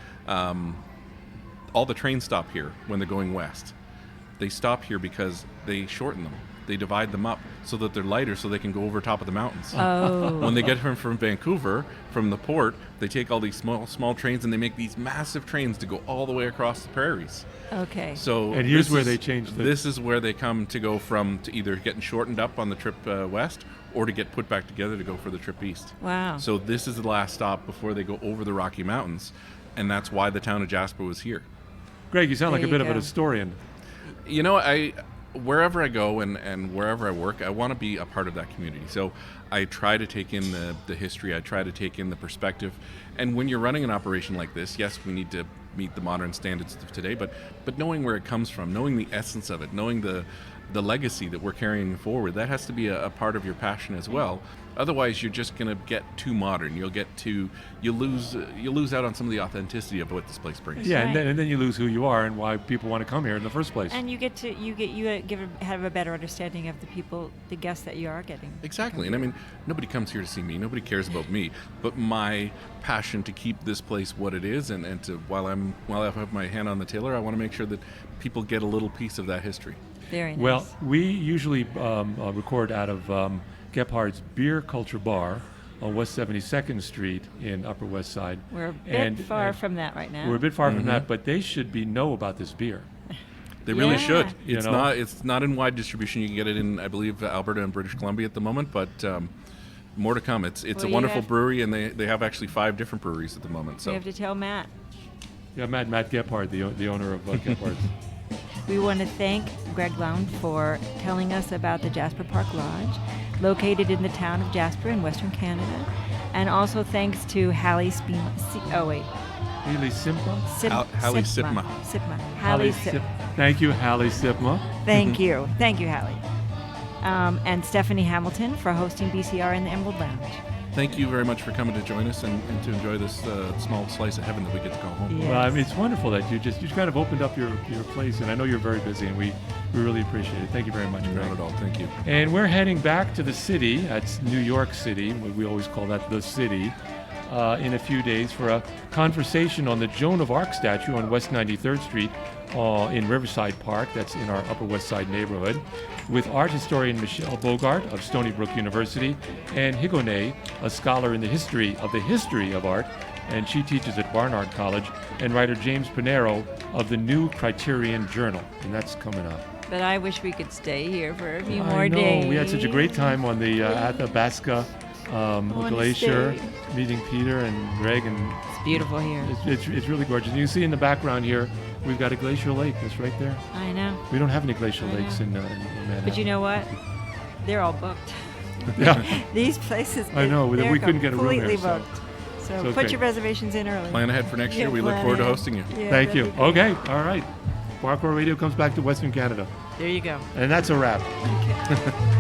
[SPEAKER 4] All the trains stop here when they're going west. They stop here because they shorten them. They divide them up so that they're lighter so they can go over top of the mountains.
[SPEAKER 2] Oh.
[SPEAKER 4] When they get from Vancouver, from the port, they take all these small trains and they make these massive trains to go all the way across the prairies.
[SPEAKER 2] Okay.
[SPEAKER 4] So
[SPEAKER 3] And here's where they change
[SPEAKER 4] This is where they come to go to either getting shortened up on the trip west or to get put back together to go for the trip east.
[SPEAKER 2] Wow.
[SPEAKER 4] So this is the last stop before they go over the Rocky Mountains, and that's why the town of Jasper was here.
[SPEAKER 3] Greg, you sound like
[SPEAKER 2] There
[SPEAKER 3] a bit
[SPEAKER 2] you
[SPEAKER 3] of an
[SPEAKER 2] go.
[SPEAKER 3] historian.
[SPEAKER 4] You know, wherever I go and wherever I work, I want to be a part of that community. So I try to take in the history, I try to take in the perspective. And when you're running an operation like this, yes, we need to meet the modern standards of today, but knowing where it comes from, knowing the essence of it, knowing the legacy that we're carrying forward, that has to be a part of your passion as well. Otherwise, you're just going to get too modern. You'll lose out on some of the authenticity of what this place brings.
[SPEAKER 3] Yeah,
[SPEAKER 2] Right.
[SPEAKER 3] and then you lose who you are and why people want to come here in the first place.
[SPEAKER 2] And you have a better understanding of the guests that you are getting.
[SPEAKER 4] Exactly. And I mean, nobody comes here to see me. Nobody cares about me. But my passion to keep this place what it is, and to while I have my hand on the tiller, I want to make sure that people get a little piece of that history.
[SPEAKER 2] Very nice.
[SPEAKER 3] Well, we usually record out of Gephardt's Beer Culture Bar on West 72nd Street in Upper West Side.
[SPEAKER 2] we're a bit far from that right now.
[SPEAKER 3] We're a bit far from that, but they should know about this beer.
[SPEAKER 4] They really
[SPEAKER 2] Yeah.
[SPEAKER 4] should.
[SPEAKER 3] You
[SPEAKER 4] It's
[SPEAKER 3] know?
[SPEAKER 4] not in wide distribution. You can get it in, I believe, Alberta and British Columbia at the moment, but more to come. It's
[SPEAKER 2] Well,
[SPEAKER 4] a
[SPEAKER 2] you
[SPEAKER 4] wonderful
[SPEAKER 2] have-
[SPEAKER 4] brewery, and they have actually 5 different breweries at the moment.
[SPEAKER 2] We
[SPEAKER 4] So
[SPEAKER 2] have to tell Matt.
[SPEAKER 3] Yeah, Matt Gephardt, the owner of Gephardt's.
[SPEAKER 2] We want to thank Gregg Lown for telling us about the Jasper Park Lodge, located in the town of Jasper in Western Canada. And also thanks to Hallie
[SPEAKER 3] Haley Simpa.
[SPEAKER 4] Hallie Sipma.
[SPEAKER 2] Hallie Sipma.
[SPEAKER 3] Thank you, Hallie Sipma.
[SPEAKER 2] Thank you. Thank you, Hallie. And Stephanie Hamilton for hosting BCR in the Emerald Lounge.
[SPEAKER 4] thank you very much for coming to join us and to enjoy this small slice of heaven that we get to call home.
[SPEAKER 2] Yes.
[SPEAKER 3] Well, I mean, it's wonderful that you kind of opened up your place, and I know you're very busy, and we really appreciate it. Thank you very much, Greg.
[SPEAKER 4] Not at all. Thank you.
[SPEAKER 3] And we're heading back to the city. That's New York City. We always call that the city. In a few days for a conversation on the Joan of Arc statue on West 93rd Street in Riverside Park. That's in our Upper West Side neighborhood, with art historian Michelle Bogart of Stony Brook University and Higonnet, a scholar in the history of art, and she teaches at Barnard College, and writer James Pinero of the New Criterion Journal, and that's coming up.
[SPEAKER 2] But I wish we could stay here for a few
[SPEAKER 3] I
[SPEAKER 2] more
[SPEAKER 3] know.
[SPEAKER 2] days.
[SPEAKER 3] We had such a great time on the Athabasca
[SPEAKER 2] wanna
[SPEAKER 3] Glacier,
[SPEAKER 2] stay.
[SPEAKER 3] meeting Peter and Greg, and
[SPEAKER 2] It's beautiful here.
[SPEAKER 3] it's really gorgeous. You can see in the background here, we've got a glacial lake that's right there.
[SPEAKER 2] I know.
[SPEAKER 3] We don't have any glacial
[SPEAKER 2] I
[SPEAKER 3] lakes
[SPEAKER 2] know.
[SPEAKER 3] in Manhattan.
[SPEAKER 2] But you know what? They're all booked.
[SPEAKER 3] Yeah,
[SPEAKER 2] These places.
[SPEAKER 3] I know,
[SPEAKER 2] they're
[SPEAKER 3] we couldn't get a room
[SPEAKER 2] completely
[SPEAKER 3] here, so-
[SPEAKER 2] booked.
[SPEAKER 3] so
[SPEAKER 2] So
[SPEAKER 3] it's
[SPEAKER 2] put
[SPEAKER 3] great.
[SPEAKER 2] your reservations in early.
[SPEAKER 4] Plan ahead for next year.
[SPEAKER 2] Yeah,
[SPEAKER 4] We look
[SPEAKER 2] plan
[SPEAKER 4] forward to
[SPEAKER 2] ahead.
[SPEAKER 4] hosting you.
[SPEAKER 2] Yeah,
[SPEAKER 3] thank you.
[SPEAKER 2] that'd be great.
[SPEAKER 3] Okay, all right. Parkour Radio comes back to Western Canada.
[SPEAKER 2] There you go.
[SPEAKER 3] And that's a wrap.
[SPEAKER 2] Okay.